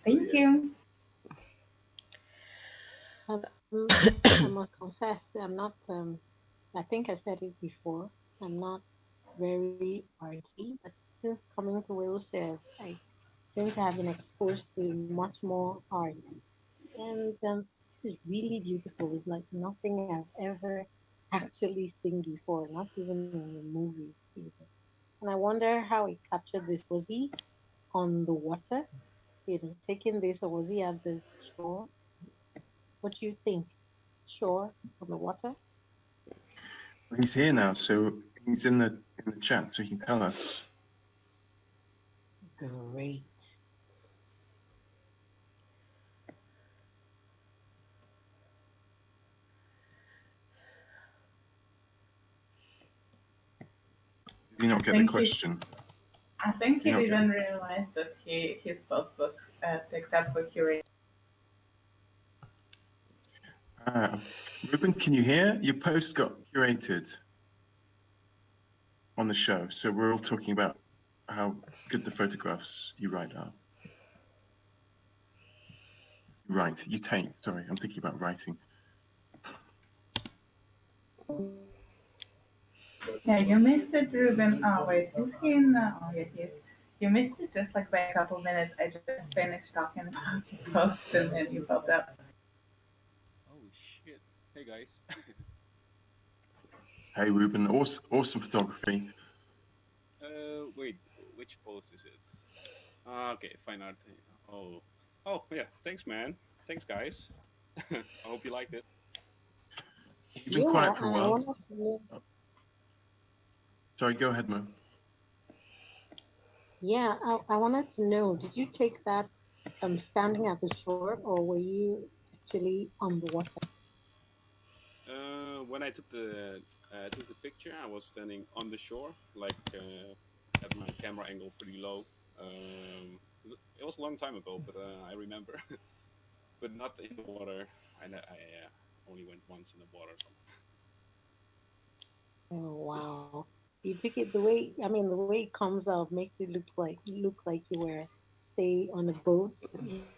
S3: Thank you.
S4: I must confess, I'm not, I think I said it before, I'm not very arty, but since coming to Whaleshares, I seem to have been exposed to much more art. And this is really beautiful. It's like nothing I've ever actually seen before, not even in the movies. Either. And I wonder how he captured this. Was he on the water, taking this, or was he at the shore? What do you think? Shore, on the water?
S1: Well, he's here now, so he's in the chat, so he can tell us.
S4: Great.
S1: Did you not get the question?
S3: I think he
S1: You don't get
S3: didn't realize that his post was picked up for curation.
S1: Ruben, can you hear? Your post got curated on the show, so we're all talking about how good the photographs you write are. You take. Sorry, I'm thinking about writing.
S3: Yeah, you missed it, Ruben. Oh, wait, is he in? Oh, yeah, he is. You missed it just like by a couple minutes. I just finished talking about your post and then you popped up.
S6: Oh, shit. Hey, guys.
S1: Hey, Ruben, awesome photography.
S6: Wait, which post is it? Okay, fine art. Oh, yeah. Thanks, man. Thanks, guys. I hope you liked it.
S1: You've been quiet for a
S4: I
S1: while.
S4: wanted to know,
S1: Sorry, go ahead, Mo.
S4: yeah, I wanted to know, did you take that standing at the shore, or were you actually on the water?
S6: When I took the picture, I was standing on the shore, like had my camera angle pretty low. It was a long time ago, but I remember. But not in the water. I only went once in the water or something.
S4: Oh wow! You took it the way, I mean, the way it comes out makes it look like you were, say, on a boat.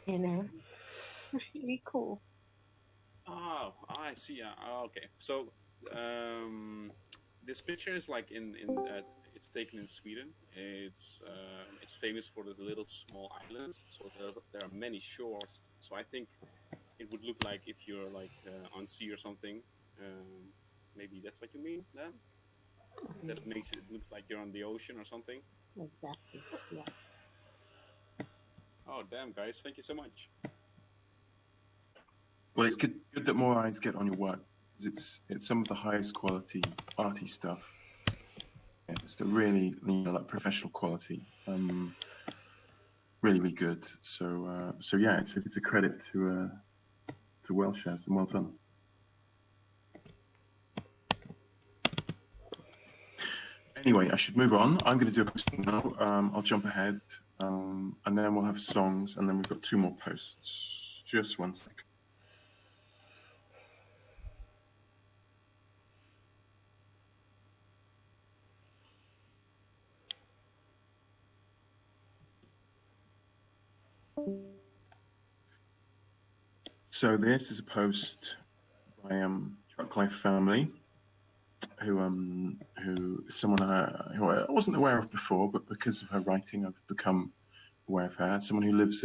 S4: Really cool.
S6: Oh, I see. Okay. So, this picture is like it's taken in Sweden. It's famous for this little small island. So there are many shores. So I think it would look like if you're like on sea or something. Maybe that's what you mean then. That it makes it looks like you're on the ocean or something.
S4: Exactly. Yeah.
S6: Oh, damn, guys! Thank you so much.
S1: Well, it's good that more eyes get on your work, because it's some of the highest quality arty stuff. It's a really, like professional quality. Really good. So yeah, it's a credit to Whaleshares, and well done. Anyway, I should move on. I'm going to do a post now. I'll jump ahead, and then we'll have songs, and then we've got 2 more posts. Just 1 second. So this is a post by Truck Life Family, who someone who I wasn't aware of before, but because of her writing, I've become aware of her. Someone who lives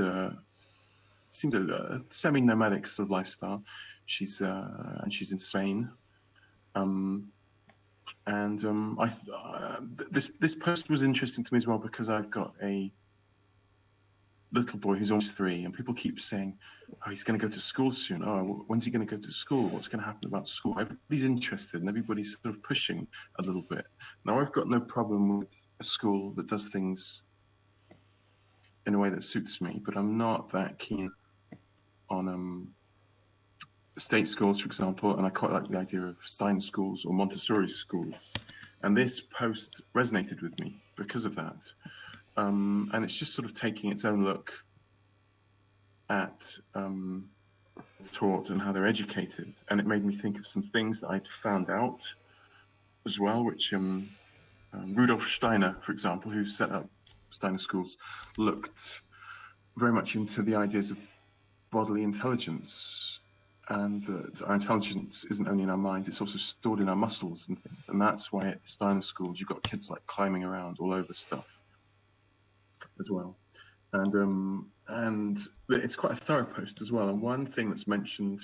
S1: seems a semi-nomadic sort of lifestyle. She's and she's in Spain. This post was interesting to me as well because I've got a little boy who's almost 3, and people keep saying, "Oh, he's going to go to school soon. Oh, when's he going to go to school? What's going to happen about school?" Everybody's interested, and everybody's sort of pushing a little bit. Now, I've got no problem with a school that does things in a way that suits me, but I'm not that keen on state schools, for example, and I quite like the idea of Steiner schools or Montessori schools. And this post resonated with me because of that. And it's just sort of taking its own look at taught and how they're educated. And it made me think of some things that I'd found out as well, which Rudolf Steiner, for example, who set up Steiner schools, looked very much into the ideas of bodily intelligence, and that our intelligence isn't only in our minds, it's also stored in our muscles and things. And that's why at Steiner schools, you've got kids like climbing around all over stuff as well. And it's quite a thorough post as well. And one thing that's mentioned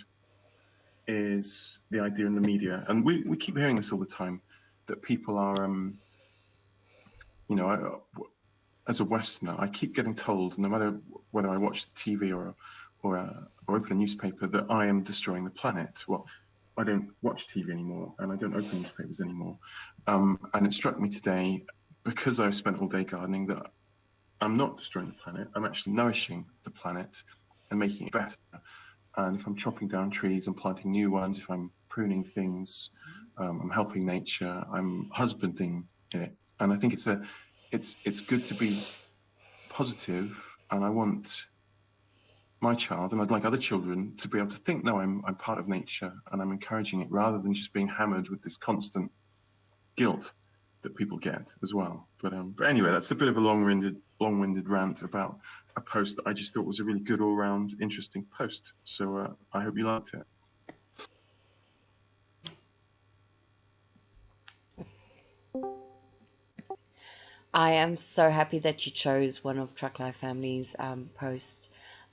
S1: is the idea in the media, and we keep hearing this all the time, that people are, as a Westerner, I keep getting told, no matter whether I watch the TV or open a newspaper, that I am destroying the planet. Well, I don't watch TV anymore, and I don't open newspapers anymore. And it struck me today, because I've spent all day gardening, that I'm not destroying the planet. I'm actually nourishing the planet and making it better. And if I'm chopping down trees and planting new ones, if I'm pruning things, I'm helping nature, I'm husbanding it. And I think it's good to be positive, and I want my child, and I'd like other children, to be able to think, no, I'm part of nature, and I'm encouraging it, rather than just being hammered with this constant guilt that people get as well. But anyway, that's a bit of a long-winded rant about a post that I just thought was a really good, all-round, interesting post. So I hope you liked it.
S2: I am so happy that you chose one of Truck Life Family's posts.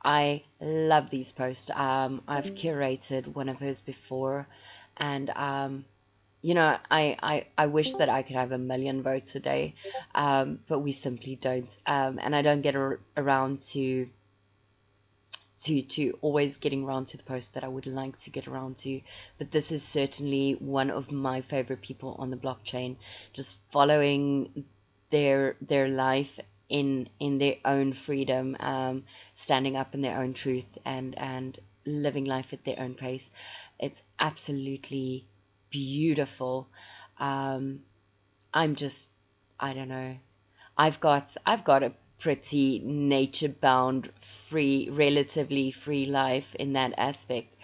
S2: I love these posts. I've curated one of hers before, and I wish that I could have 1 million votes a day, but we simply don't. And I don't get around to always getting around to the post that I would like to get around to. But this is certainly one of my favorite people on the blockchain, just following their life in their own freedom, standing up in their own truth, and living life at their own pace. It's absolutely beautiful. I don't know. I've got a pretty nature-bound, relatively free life in that aspect.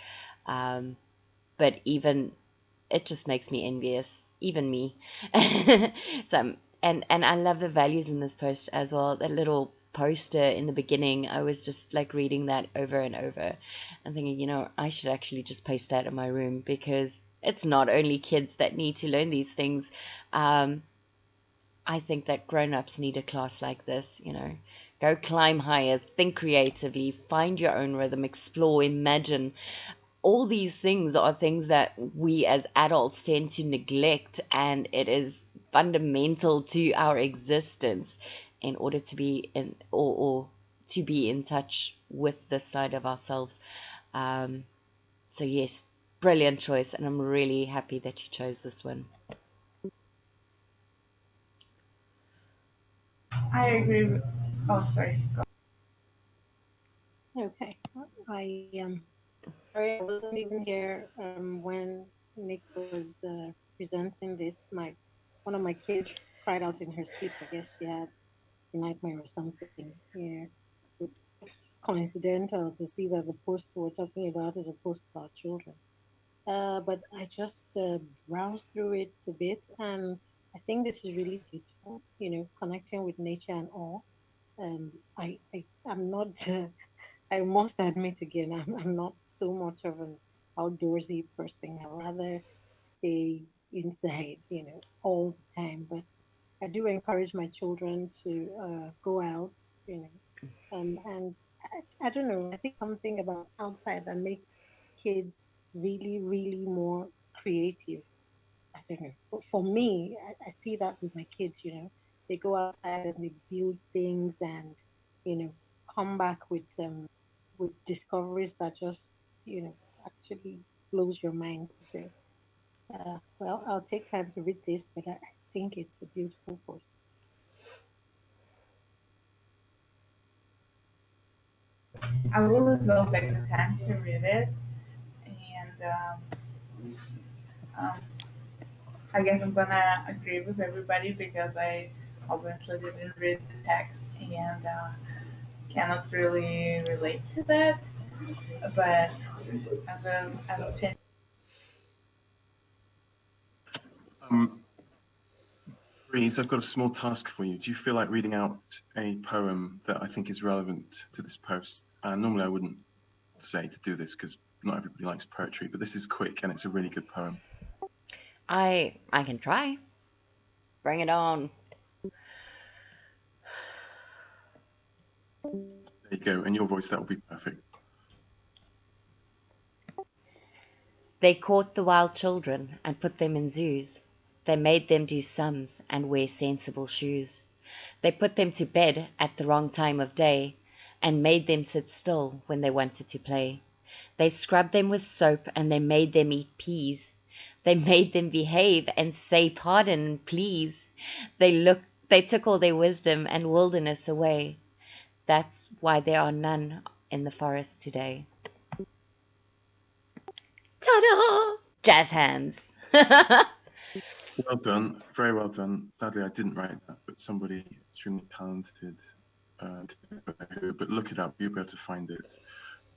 S2: But even it just makes me envious, even me. So, and I love the values in this post as well. That little poster in the beginning, I was just like reading that over and over and thinking, I should actually just paste that in my room, because it's not only kids that need to learn these things. I think that grown-ups need a class like this, Go climb higher, think creatively, find your own rhythm, explore, imagine. All these things are things that we as adults tend to neglect, and it is fundamental to our existence in order to be in or to be in touch with this side of ourselves. So yes, brilliant choice, and I'm really happy that you chose this one.
S3: I agree with. Oh, sorry.
S4: Okay. Sorry, I wasn't even here when Nick was presenting this. One of my kids cried out in her sleep. I guess she had a nightmare or something. Yeah. It's coincidental to see that the post we're talking about is a post about children. But I just browsed through it a bit, and I think this is really beautiful. Connecting with nature and all. I'm not. I must admit again, I'm not so much of an outdoorsy person. I rather stay inside, all the time. But I do encourage my children to go out, and I don't know. I think something about outside that makes kids really, really more creative. I don't know. But for me, I see that with my kids, they go outside and they build things and, you know, come back with discoveries that just, actually blows your mind. So, well, I'll take time to read this, but I think it's a beautiful post.
S3: I will as well take the time to read it, and um, I guess I'm gonna agree with everybody because I obviously didn't read the text and cannot really relate to that. But as a change.
S1: Breeze, I've got a small task for you. Do you feel like reading out a poem that I think is relevant to this post? Normally I wouldn't say to do this because not everybody likes poetry, but this is quick and it's a really good poem.
S2: I can try. Bring it on.
S1: There you go. In your voice, that will be perfect.
S2: They caught the wild children and put them in zoos. They made them do sums and wear sensible shoes. They put them to bed at the wrong time of day and made them sit still when they wanted to play. They scrubbed them with soap and they made them eat peas. They made them behave and say pardon and please. They took all their wisdom and wilderness away. That's why there are none in the forest today. Ta-da! Jazz hands.
S1: Well done. Very well done. Sadly, I didn't write that, but somebody extremely talented, but look it up. You'll be able to find it.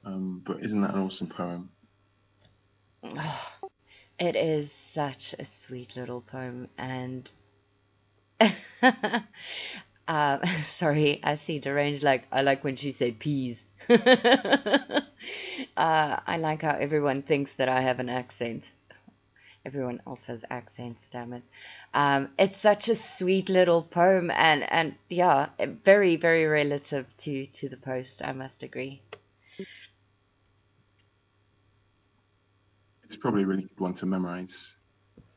S1: But isn't that an awesome poem?
S2: It is such a sweet little poem, and sorry, I see Deranged I like when she said peas. I like how everyone thinks that I have an accent. Everyone else has accents, damn it. It's such a sweet little poem, and yeah, very, very relative to the post, I must agree.
S1: It's probably a really good one to memorize,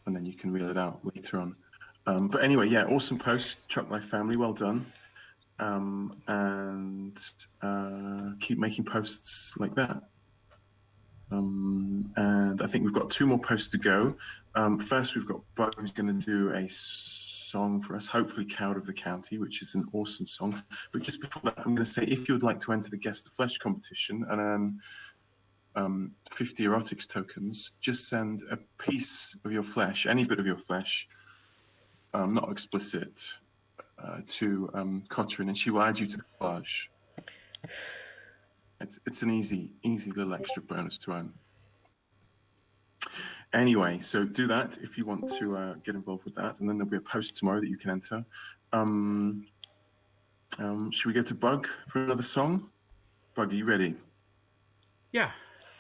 S1: and then you can reel it out later on. But anyway, yeah, awesome post, Truck Life Family, well done. And keep making posts like that. And I think we've got 2 more posts to go. First, we've got Bug, who's going to do a song for us, hopefully Coward of the County, which is an awesome song. But just before that, I'm going to say, if you would like to enter the Guess the Flesh competition and earn 50 erotics tokens, just send a piece of your flesh, any bit of your flesh, not explicit, to Cotrin, and she will add you to the collage. It's an easy little extra bonus to earn. Anyway, so do that if you want to get involved with that, and then there'll be a post tomorrow that you can enter. Should we go to Bug for another song? Bug, are you ready?
S5: Yeah,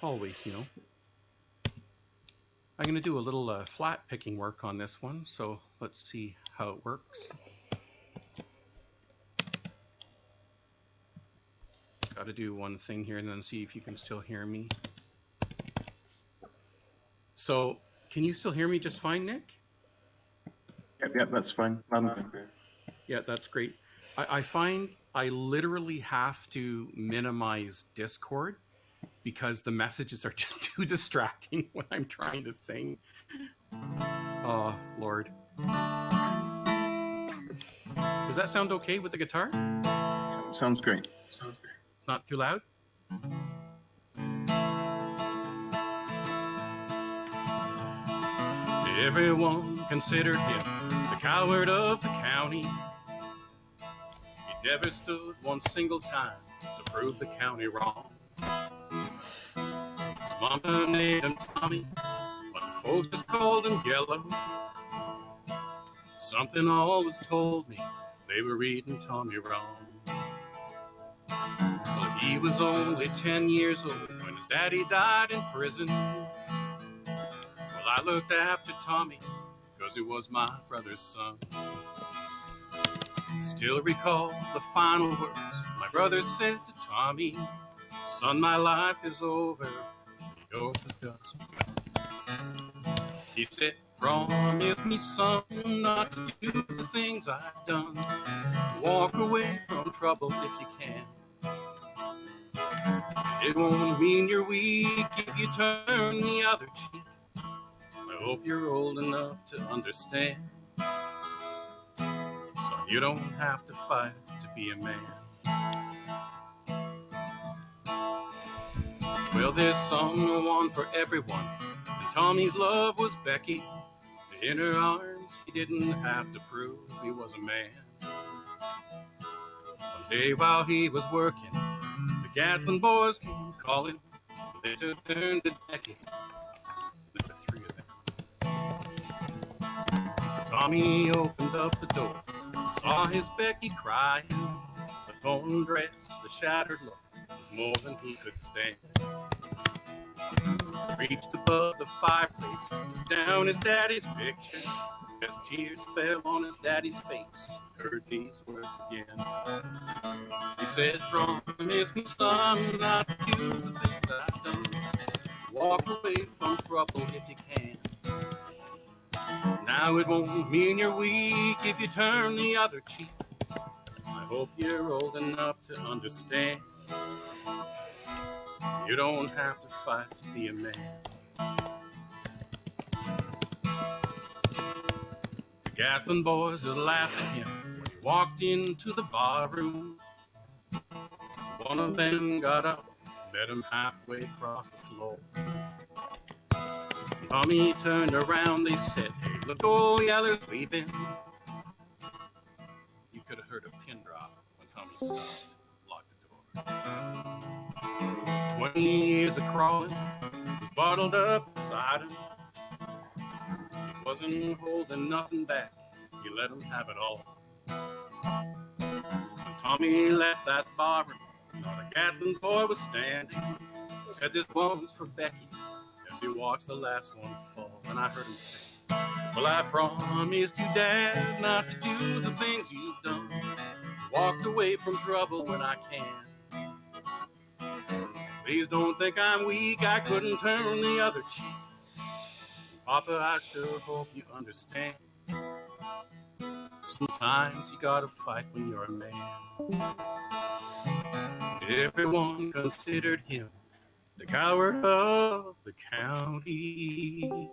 S5: always, I'm going to do a little flat picking work on this one, so let's see how it works. Got to do one thing here and then see if you can still hear me. So, can you still hear me just fine, Nick?
S1: Yep, that's fine.
S5: Yeah, that's great. I find I literally have to minimize Discord because the messages are just too distracting when I'm trying to sing. Oh, Lord. Does that sound okay with the guitar?
S1: Sounds great.
S5: It's not too loud? Everyone considered him the coward of the county. He never stood one single time to prove the county wrong. His mama named him Tommy, but the folks just called him Yellow. Something always told me they were reading Tommy wrong. Well, he was only 10 years old when his daddy died in prison. Well, I looked after Tommy because he was my brother's son. Still recall the final words my brother said to Tommy. Son, my life is over, yours has just begun. He said, promise me, son, not to do the things I've done. Walk away from trouble if you can. It won't mean you're weak if you turn the other cheek. I hope you're old enough to understand. Son, you don't have to fight to be a man. Well, there's someone for everyone, and Tommy's love was Becky. In her arms, he didn't have to prove he was a man. One day while he was working, the Gatlin boys came calling. They took turn to Becky. There were three of them. Tommy opened up the door, saw his Becky crying. The torn dress, the shattered look, was more than he could stand. Reached above the fireplace, took down his daddy's picture. As tears fell on his daddy's face, he heard these words again. He said, promise me, son, not to do the things I've done. Walk away from trouble if you can. Now it won't mean you're weak if you turn the other cheek. I hope you're old enough to understand. You don't have to fight to be a man. The Gatlin boys would laugh at him when he walked into the bar room. One of them got up, met him halfway across the floor. When Tommy turned around, they said, hey, look, old Yeller's leaving. You could have heard a pin drop when Tommy stopped, locked the door. 20 years of crawling was bottled up inside him. He wasn't holding nothing back. He let him have it all. When Tommy left that bar room, not a Gatlin boy was standing. Said this one's for Becky as he watched the last one fall. And I heard him say, well, I promised you, Dad, not to do the things you've done. Walked away from trouble when I can. Please don't think I'm weak, I couldn't turn the other cheek. Papa, I sure hope you understand. Sometimes you gotta fight when you're a man. Everyone considered him the coward of the county.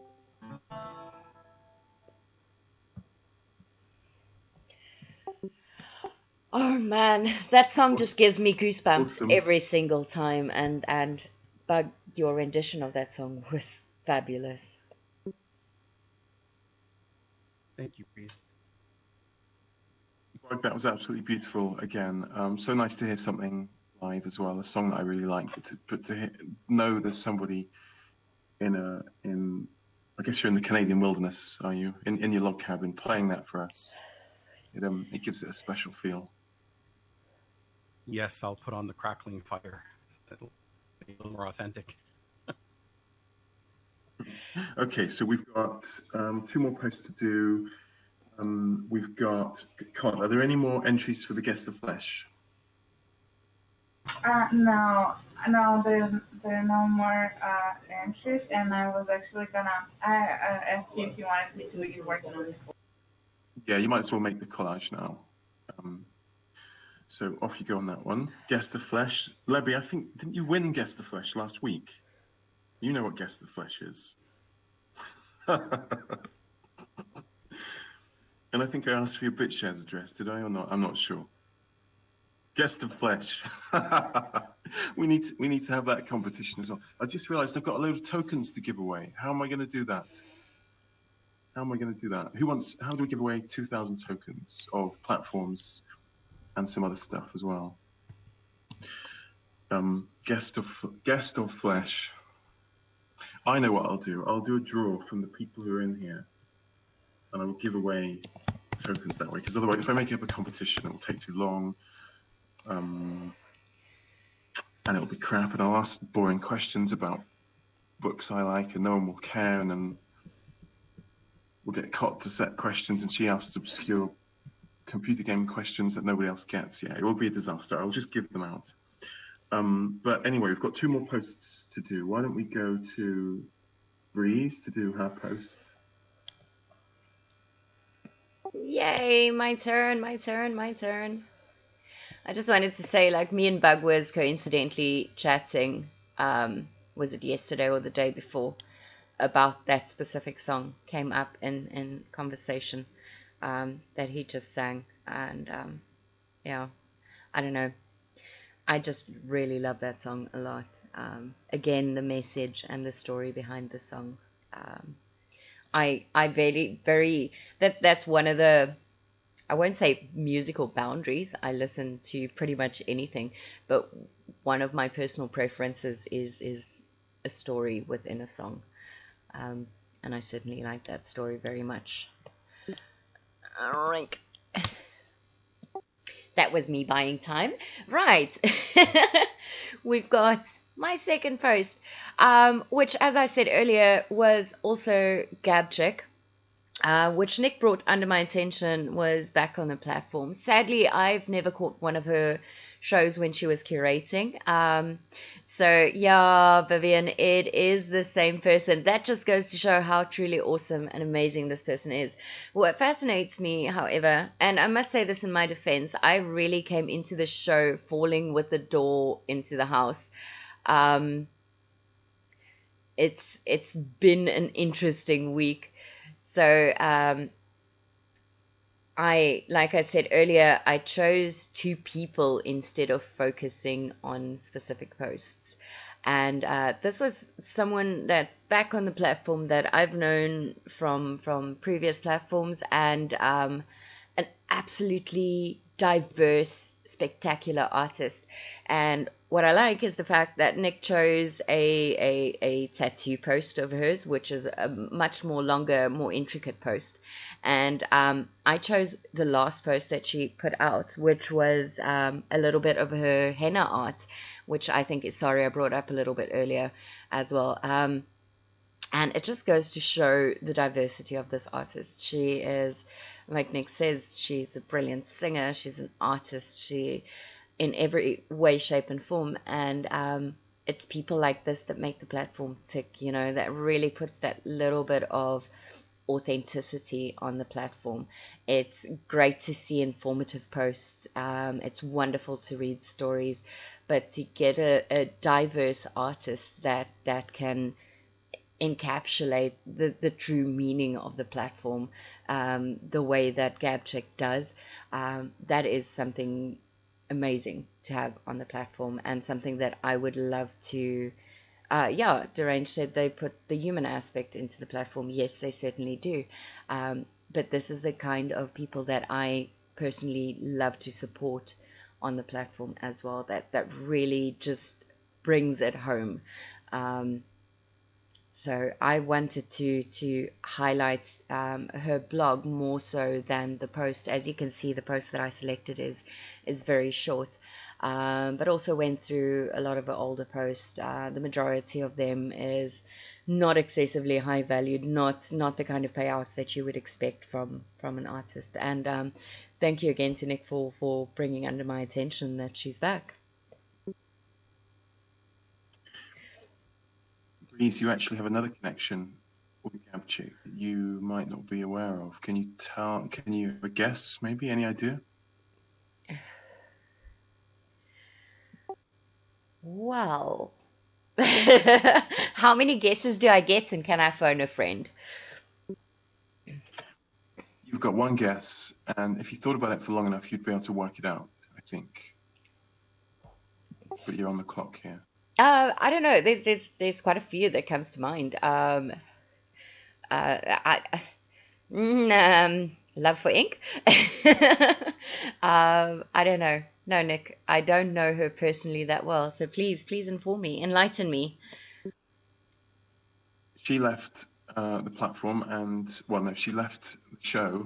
S2: Oh man, that song just gives me goosebumps
S1: Awesome.
S2: every single time, and Bug, your rendition of that song was fabulous.
S5: Thank you, Reese.
S1: That was absolutely beautiful again. So nice to hear something live as well, a song that I really like, but to know there's somebody in I guess you're in the Canadian wilderness, are you? In your log cabin playing that for us. It gives it a special feel.
S5: Yes, I'll put on the crackling fire. It'll be a little more authentic.
S1: Okay, so we've got 2 more posts to do. We've got, are there any more entries for the Guest of Flesh?
S3: No, there are no more entries, and I was actually gonna ask you if you wanted me to do your work on it.
S1: Yeah, you might as well make the collage now. So off you go on that one. Guest of Flesh. Lebby, I think, didn't you win Guest of Flesh last week? You know what Guest of Flesh is. And I think I asked for your BitShares address, did I or not? I'm not sure. Guest of Flesh. we need to have that competition as well. I just realized I've got a load of tokens to give away. How am I going to do that? How do we give away 2,000 tokens of platforms and some other stuff as well? Guest of Flesh. I know what I'll do. I'll do a draw from the people who are in here, and I will give away tokens that way. Because otherwise, if I make up a competition, it will take too long, and it'll be crap. And I'll ask boring questions about books I like, and no one will care. And then we'll get Cot to set questions, and she asks obscure computer game questions that nobody else gets. Yeah, it will be a disaster. I'll just give them out. But anyway, we've got 2 more posts to do. Why don't we go to Breeze to do her post?
S2: Yay, my turn, my turn, my turn. I just wanted to say, like, me and Bug was coincidentally chatting, was it yesterday or the day before, about that specific song. Came up in conversation that he just sang. And yeah, I don't know. I just really love that song a lot. Again, the message and the story behind the song. I that's one of the, I won't say musical boundaries. I listen to pretty much anything, but one of my personal preferences is a story within a song. And I certainly like that story very much. All right. That was me buying time. Right. We've got my second post, which, as I said earlier, was also Gabchick, which Nick brought under my attention, was back on the platform. Sadly, I've never caught one of her shows when she was curating. So yeah, Vivian, it is the same person. That just goes to show how truly awesome and amazing this person is. What fascinates me, however, and I must say this in my defense, I really came into the show falling with the door into the house. It's been an interesting week. So like I said earlier, I chose 2 people instead of focusing on specific posts. And this was someone that's back on the platform that I've known from previous platforms, and an absolutely diverse, spectacular artist. And what I like is the fact that Nick chose a tattoo post of hers, which is a much more longer, more intricate post. And I chose the last post that she put out, which was a little bit of her henna art, which I think is, sorry, I brought up a little bit earlier as well. And it just goes to show the diversity of this artist. She is, like Nick says, she's a brilliant singer. She's an artist. She, in every way, shape, and form. And it's people like this that make the platform tick, you know, that really puts that little bit of authenticity on the platform. It's great to see informative posts. It's wonderful to read stories, but to get a diverse artist that can encapsulate the true meaning of the platform, the way that Gabchick does, that is something amazing to have on the platform, and something that I would love to Derange said they put the human aspect into the platform. Yes, they certainly do. But this is the kind of people that I personally love to support on the platform as well, that really just brings it home. So I wanted to highlight her blog more so than the post. As you can see, the post that I selected is very short, but also went through a lot of her older posts. The majority of them is not excessively high valued, not the kind of payouts that you would expect from an artist. And thank you again to Nick for bringing under my attention that she's back.
S1: Breeze, you actually have another connection with Gabchick that you might not be aware of. Can you have a guess, maybe? Any idea?
S2: Well, how many guesses do I get, and can I phone a friend?
S1: You've got one guess, and if you thought about it for long enough, you'd be able to work it out, I think. But you're on the clock here.
S2: I don't know. There's quite a few that comes to mind. Love for Ink. I don't know. No, Nick, I don't know her personally that well. So please inform me, enlighten me.
S1: She left the platform, and she left the show,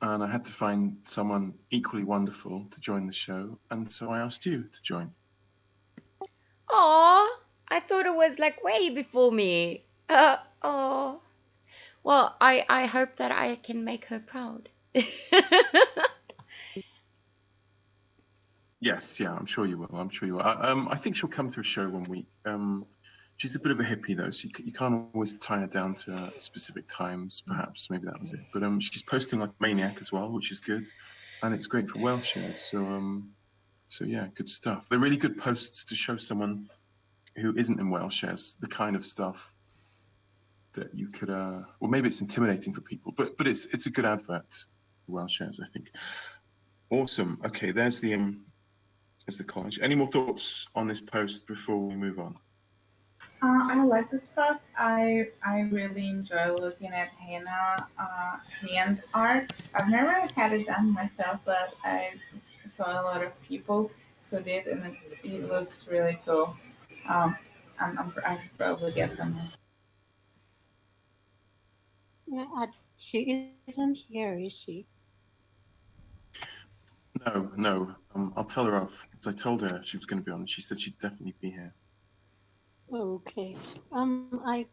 S1: and I had to find someone equally wonderful to join the show, and so I asked you to join.
S2: Oh, I thought it was like way before me. Oh. Well, I hope that I can make her proud.
S1: Yes, yeah, I'm sure you will. I'm sure you will. I think she'll come to a show one week. She's a bit of a hippie though, so you can't always tie her down to specific times. Perhaps maybe that was it. But she's posting like maniac as well, which is good, and it's great for Whaleshares. So yeah, good stuff. They're really good posts to show someone who isn't in Whaleshares the kind of stuff that you could. Well, maybe it's intimidating for people, but it's a good advert for Whaleshares, I think. Awesome. Okay, there's the college. Any more thoughts on this post before we move on?
S3: I like this post. I really enjoy looking at henna hand art. I've never had it done myself, but I saw a lot of people who did, and it looks really cool. Um, I should probably get some.
S4: Yeah, she isn't here, is she?
S1: No. I'll tell her off because I told her she was going to be on, and she said she'd definitely be here.
S4: Okay. I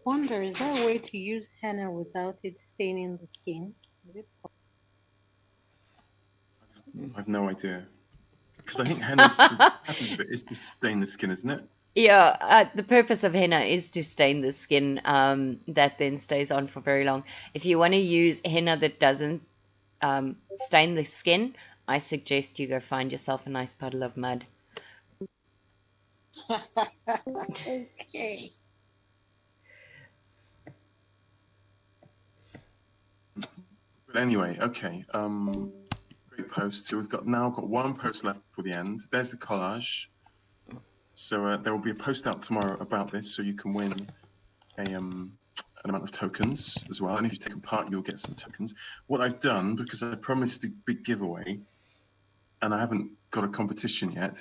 S4: wonder, is there a way to use henna without it staining the skin? Is it
S1: I've no idea because I think henna happens of it is to stain the skin, isn't it?
S2: Yeah, the purpose of henna is to stain the skin that then stays on for very long. If you want to use henna that doesn't stain the skin, I suggest you go find yourself a nice puddle of mud.
S4: okay?
S1: But anyway, okay. Great post. So we've now got one post left for the end. There's the collage. So there will be a post out tomorrow about this, so you can win an amount of tokens as well. And if you take part, you'll get some tokens. What I've done, because I promised a big giveaway, and I haven't got a competition yet,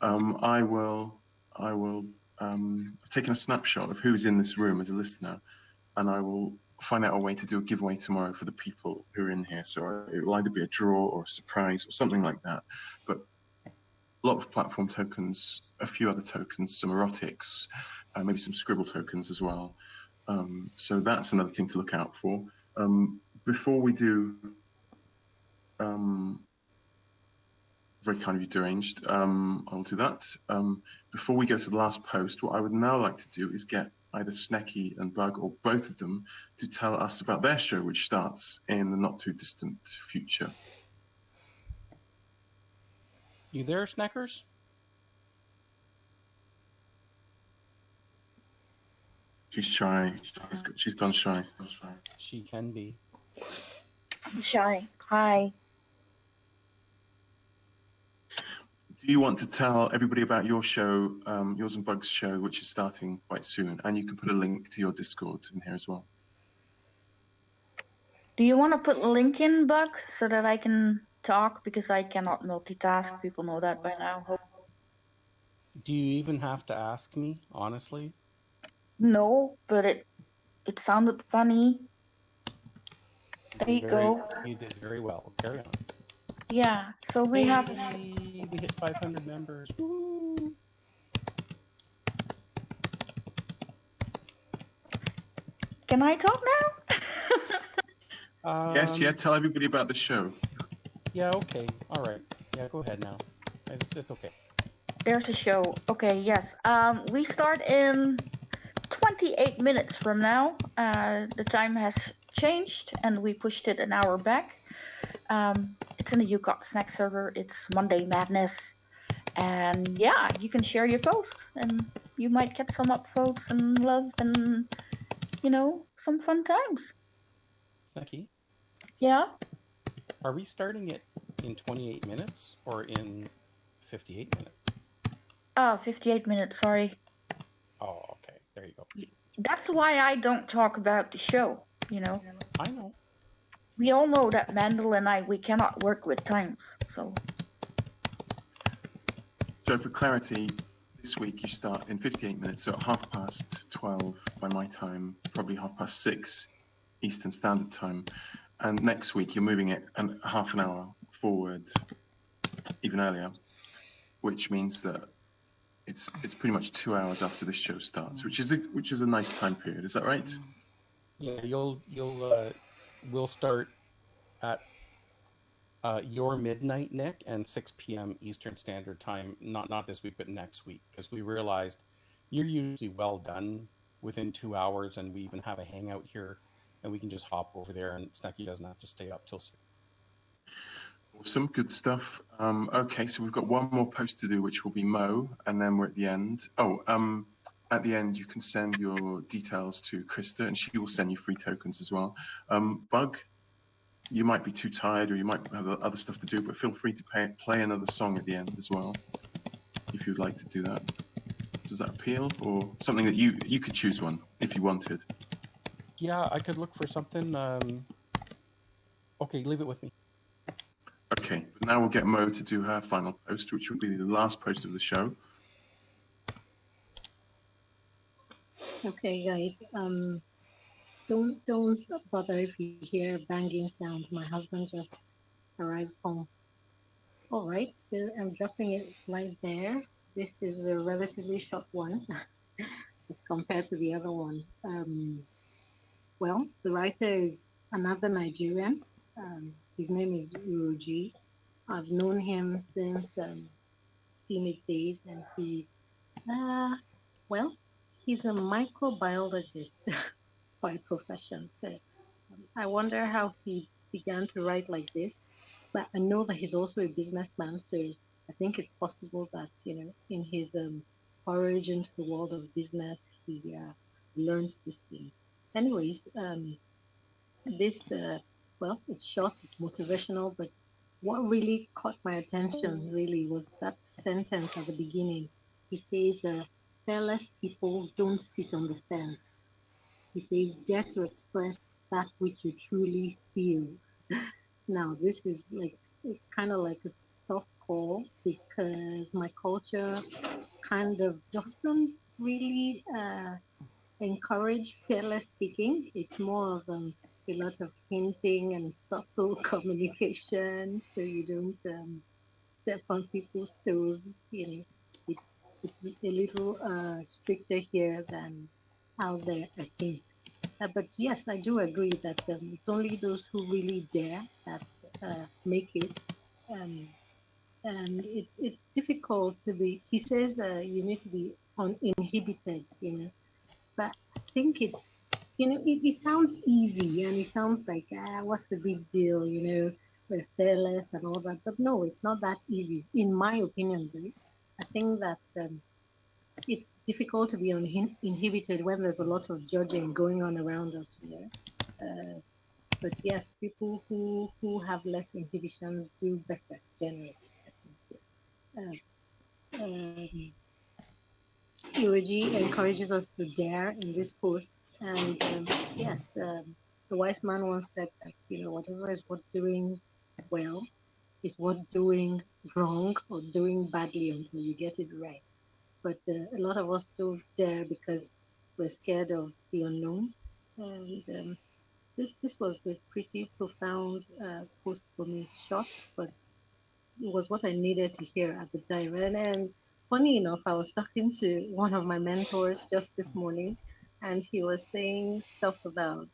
S1: I will I've taken a snapshot of who's in this room as a listener, and I will find out a way to do a giveaway tomorrow for the people who are in here. So it will either be a draw or a surprise or something like that. But a lot of platform tokens, a few other tokens, some erotics, maybe some scribble tokens as well. So that's another thing to look out for. Before we do, very kind of you, Deranged, I'll do that. Before we go to the last post, what I would now like to do is get either Snecky and Bug or both of them to tell us about their show, which starts in the not too distant future.
S5: You there, Sneckers?
S1: She's shy. She's gone shy.
S5: She can be.
S7: I'm shy. Hi.
S1: Do you want to tell everybody about your show, yours and Bug's show, which is starting quite soon? And you can put a link to your Discord in here as well.
S7: Do you want to put a link in, Bug, so that I can talk? Because I cannot multitask. People know that by now.
S5: Do you even have to ask me, honestly?
S7: No, but it sounded funny. There you go.
S5: You did very well. Carry on.
S7: Yeah, so we have...
S5: We hit 500 members. Woo!
S7: Can I talk now?
S1: Yes, yeah, tell everybody about the show.
S5: Yeah, okay. All right. Yeah, go ahead now. It's okay.
S7: There's a show. Okay, yes. We start in 28 minutes from now. The time has changed and we pushed it an hour back. It's in the UCOC Snack server. It's Monday Madness. And yeah, you can share your post and you might get some upvotes and love and, you know, some fun times.
S5: Snecky?
S7: Yeah?
S5: Are we starting it in 28 minutes or in 58 minutes?
S7: 58 minutes, sorry.
S5: Oh, okay. There you go.
S7: That's why I don't talk about the show, you know.
S5: I know.
S7: We all know that Mandel and I, we cannot work with times, so.
S1: So for clarity, this week you start in 58 minutes, so at 12:30 by my time, probably 6:30 Eastern Standard Time. And next week you're moving it half an hour forward, even earlier, which means that it's pretty much 2 hours after this show starts, which is a nice time period. Is that right?
S5: Yeah, we'll start at your midnight, Nick, and 6 p.m. Eastern Standard Time. Not this week, but next week, because we realized you're usually well done within 2 hours, and we even have a hangout here, and we can just hop over there, and Snucky doesn't have to stay up till 6.
S1: Awesome, good stuff. Okay, so we've got one more post to do, which will be Mo, and then we're at the end. At the end, you can send your details to Krista, and she will send you free tokens as well. Bug, you might be too tired, or you might have other stuff to do, but feel free to play another song at the end as well, if you'd like to do that. Does that appeal, or something that you could choose one if you wanted?
S5: Yeah, I could look for something. Okay, leave it with me.
S1: Okay, now we'll get Mo to do her final post, which will be the last post of the show.
S4: Okay, guys. Don't bother if you hear banging sounds. My husband just arrived home. All right, so I'm dropping it right there. This is a relatively short one as compared to the other one. Well, the writer is another Nigerian. His name is Uroji. I've known him since Steamic days, and he's a microbiologist by profession. So I wonder how he began to write like this. But I know that he's also a businessman, so I think it's possible that, in his origin to the world of business, he learns these things. Anyways, this, it's short, it's motivational, but what really caught my attention really was that sentence at the beginning. He says, fearless people don't sit on the fence. He says, dare to express that which you truly feel. Now, this is kind of like a tough call, because my culture kind of doesn't really encourage fearless speaking. It's more of a lot of hinting and subtle communication, so you don't step on people's toes. It's a little stricter here than out there, I think. But yes, I do agree that it's only those who really dare that make it. And it's difficult to be. He says you need to be uninhibited, but I think it's, it sounds easy, and it sounds like, what's the big deal, we're fearless and all that. But no, it's not that easy, in my opinion, though. I think that it's difficult to be uninhibited when there's a lot of judging going on around us, but yes, people who have less inhibitions do better generally, I think. Yuji encourages us to dare in this post, and yes, the wise man once said that, whatever is worth doing well is worth doing wrong or doing badly until you get it right. But a lot of us don't dare because we're scared of the unknown. And this was a pretty profound post for me, short, but it was what I needed to hear at the time. And funny enough, I was talking to one of my mentors just this morning, and he was saying stuff about,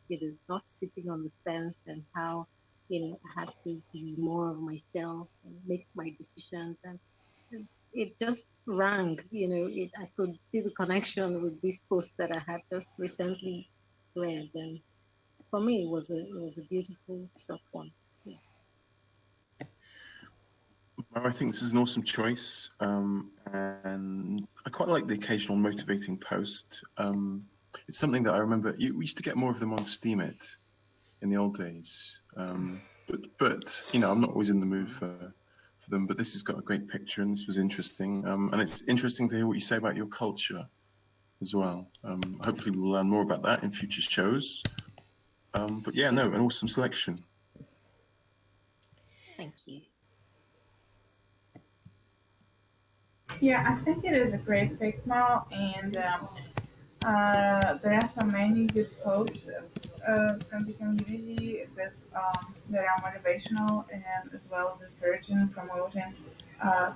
S4: not sitting on the fence, and how, I had to be more of myself and make my decisions. And it just rang, I could see the connection with this post that I had just recently read. And for me, it was a beautiful short one. Yeah.
S1: Well, I think this is an awesome choice, and I quite like the occasional motivating post. It's something that I remember we used to get more of them on Steamit in the old days, but I'm not always in the mood for them. But this has got a great picture, and this was interesting, and it's interesting to hear what you say about your culture as well. Hopefully, we will learn more about that in future shows. But yeah, no, an awesome selection.
S4: Thank you.
S3: Yeah, I think it is a great pick, Mal, and there are so many good posts from the community that are motivational and as well as encouraging, promoting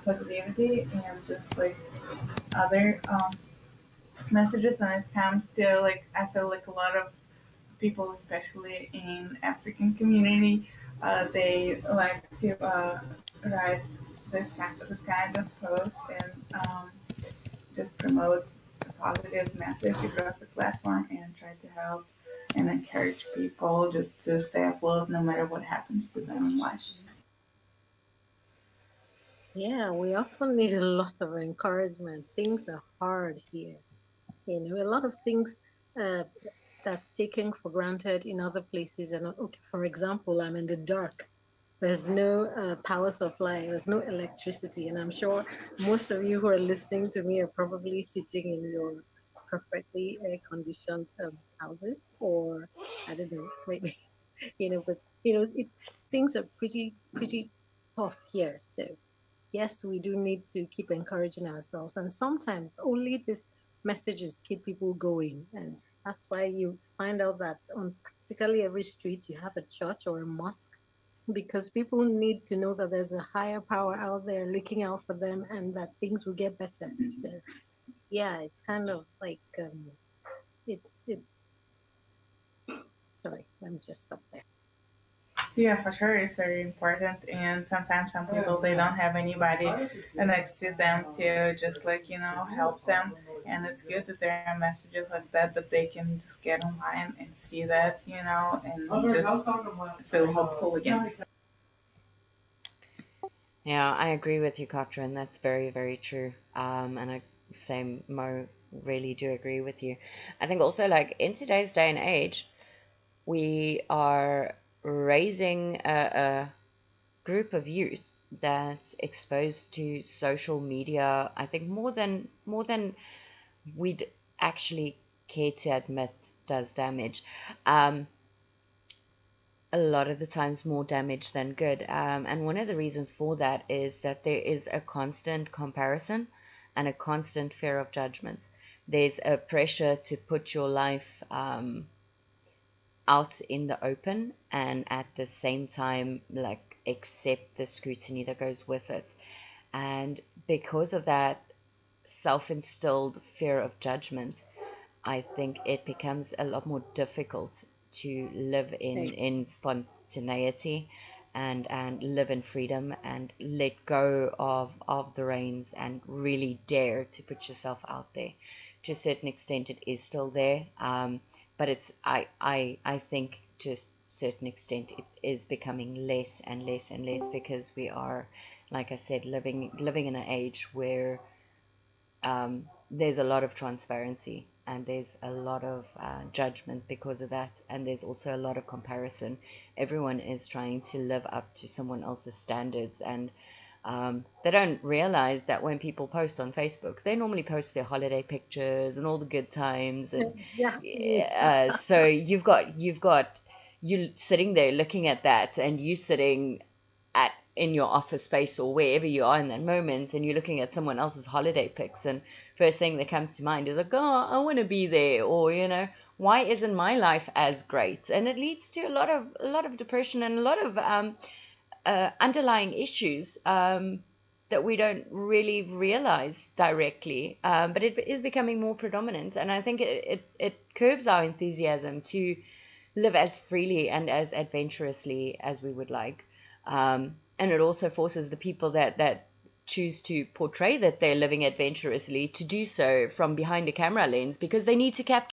S3: positivity, and just like other messages. And it comes to I feel like a lot of people, especially in African community, They like to write this kind of post and just promote a positive message across the platform and try to help and encourage people just to stay afloat no matter what happens to them in life.
S4: Yeah, we often need a lot of encouragement. Things are hard here. A lot of things uh, that's taken for granted in other places. And okay, for example, I'm in the dark. There's no power supply, there's no electricity. And I'm sure most of you who are listening to me are probably sitting in your perfectly air conditioned houses, or I don't know, maybe, but, things are pretty tough here. So, yes, we do need to keep encouraging ourselves. And sometimes only these messages keep people going. And that's why you find out that on practically every street you have a church or a mosque, because people need to know that there's a higher power out there looking out for them and that things will get better. So yeah, it's kind of like it's sorry, let me just stop there.
S3: Yeah, for sure, it's very important. And sometimes some people they don't have anybody next to them to just help them. And it's good that there are messages like that they can just get online and see that and just feel hopeful again.
S2: Yeah, I agree with you, Katrin. That's very, very true. And I same Mo, really do agree with you. I think also like in today's day and age, we are raising a group of youth that's exposed to social media. I think more than we'd actually care to admit does damage. A lot of the times more damage than good. And one of the reasons for that is that there is a constant comparison and a constant fear of judgment. There's a pressure to put your life out in the open and at the same time, like, accept the scrutiny that goes with it. And because of that self-instilled fear of judgment, I think it becomes a lot more difficult to live in spontaneity and live in freedom and let go of the reins and really dare to put yourself out there. To a certain extent, it is still there, but it's I think to a certain extent it is becoming less and less and less because we are, like I said, living in an age where there's a lot of transparency and there's a lot of judgment because of that, and there's also a lot of comparison. Everyone is trying to live up to someone else's standards, and they don't realize that when people post on Facebook, they normally post their holiday pictures and all the good times, and
S4: Exactly.
S2: so you've got you sitting there looking at that, and you sitting in your office space or wherever you are in that moment, and you're looking at someone else's holiday pics, and first thing that comes to mind is like, oh, I want to be there, or why isn't my life as great? And it leads to a lot of depression and a lot of underlying issues that we don't really realize directly, but it is becoming more predominant, and I think it curbs our enthusiasm to live as freely and as adventurously as we would like. And it also forces the people that choose to portray that they're living adventurously to do so from behind a camera lens because they need to capture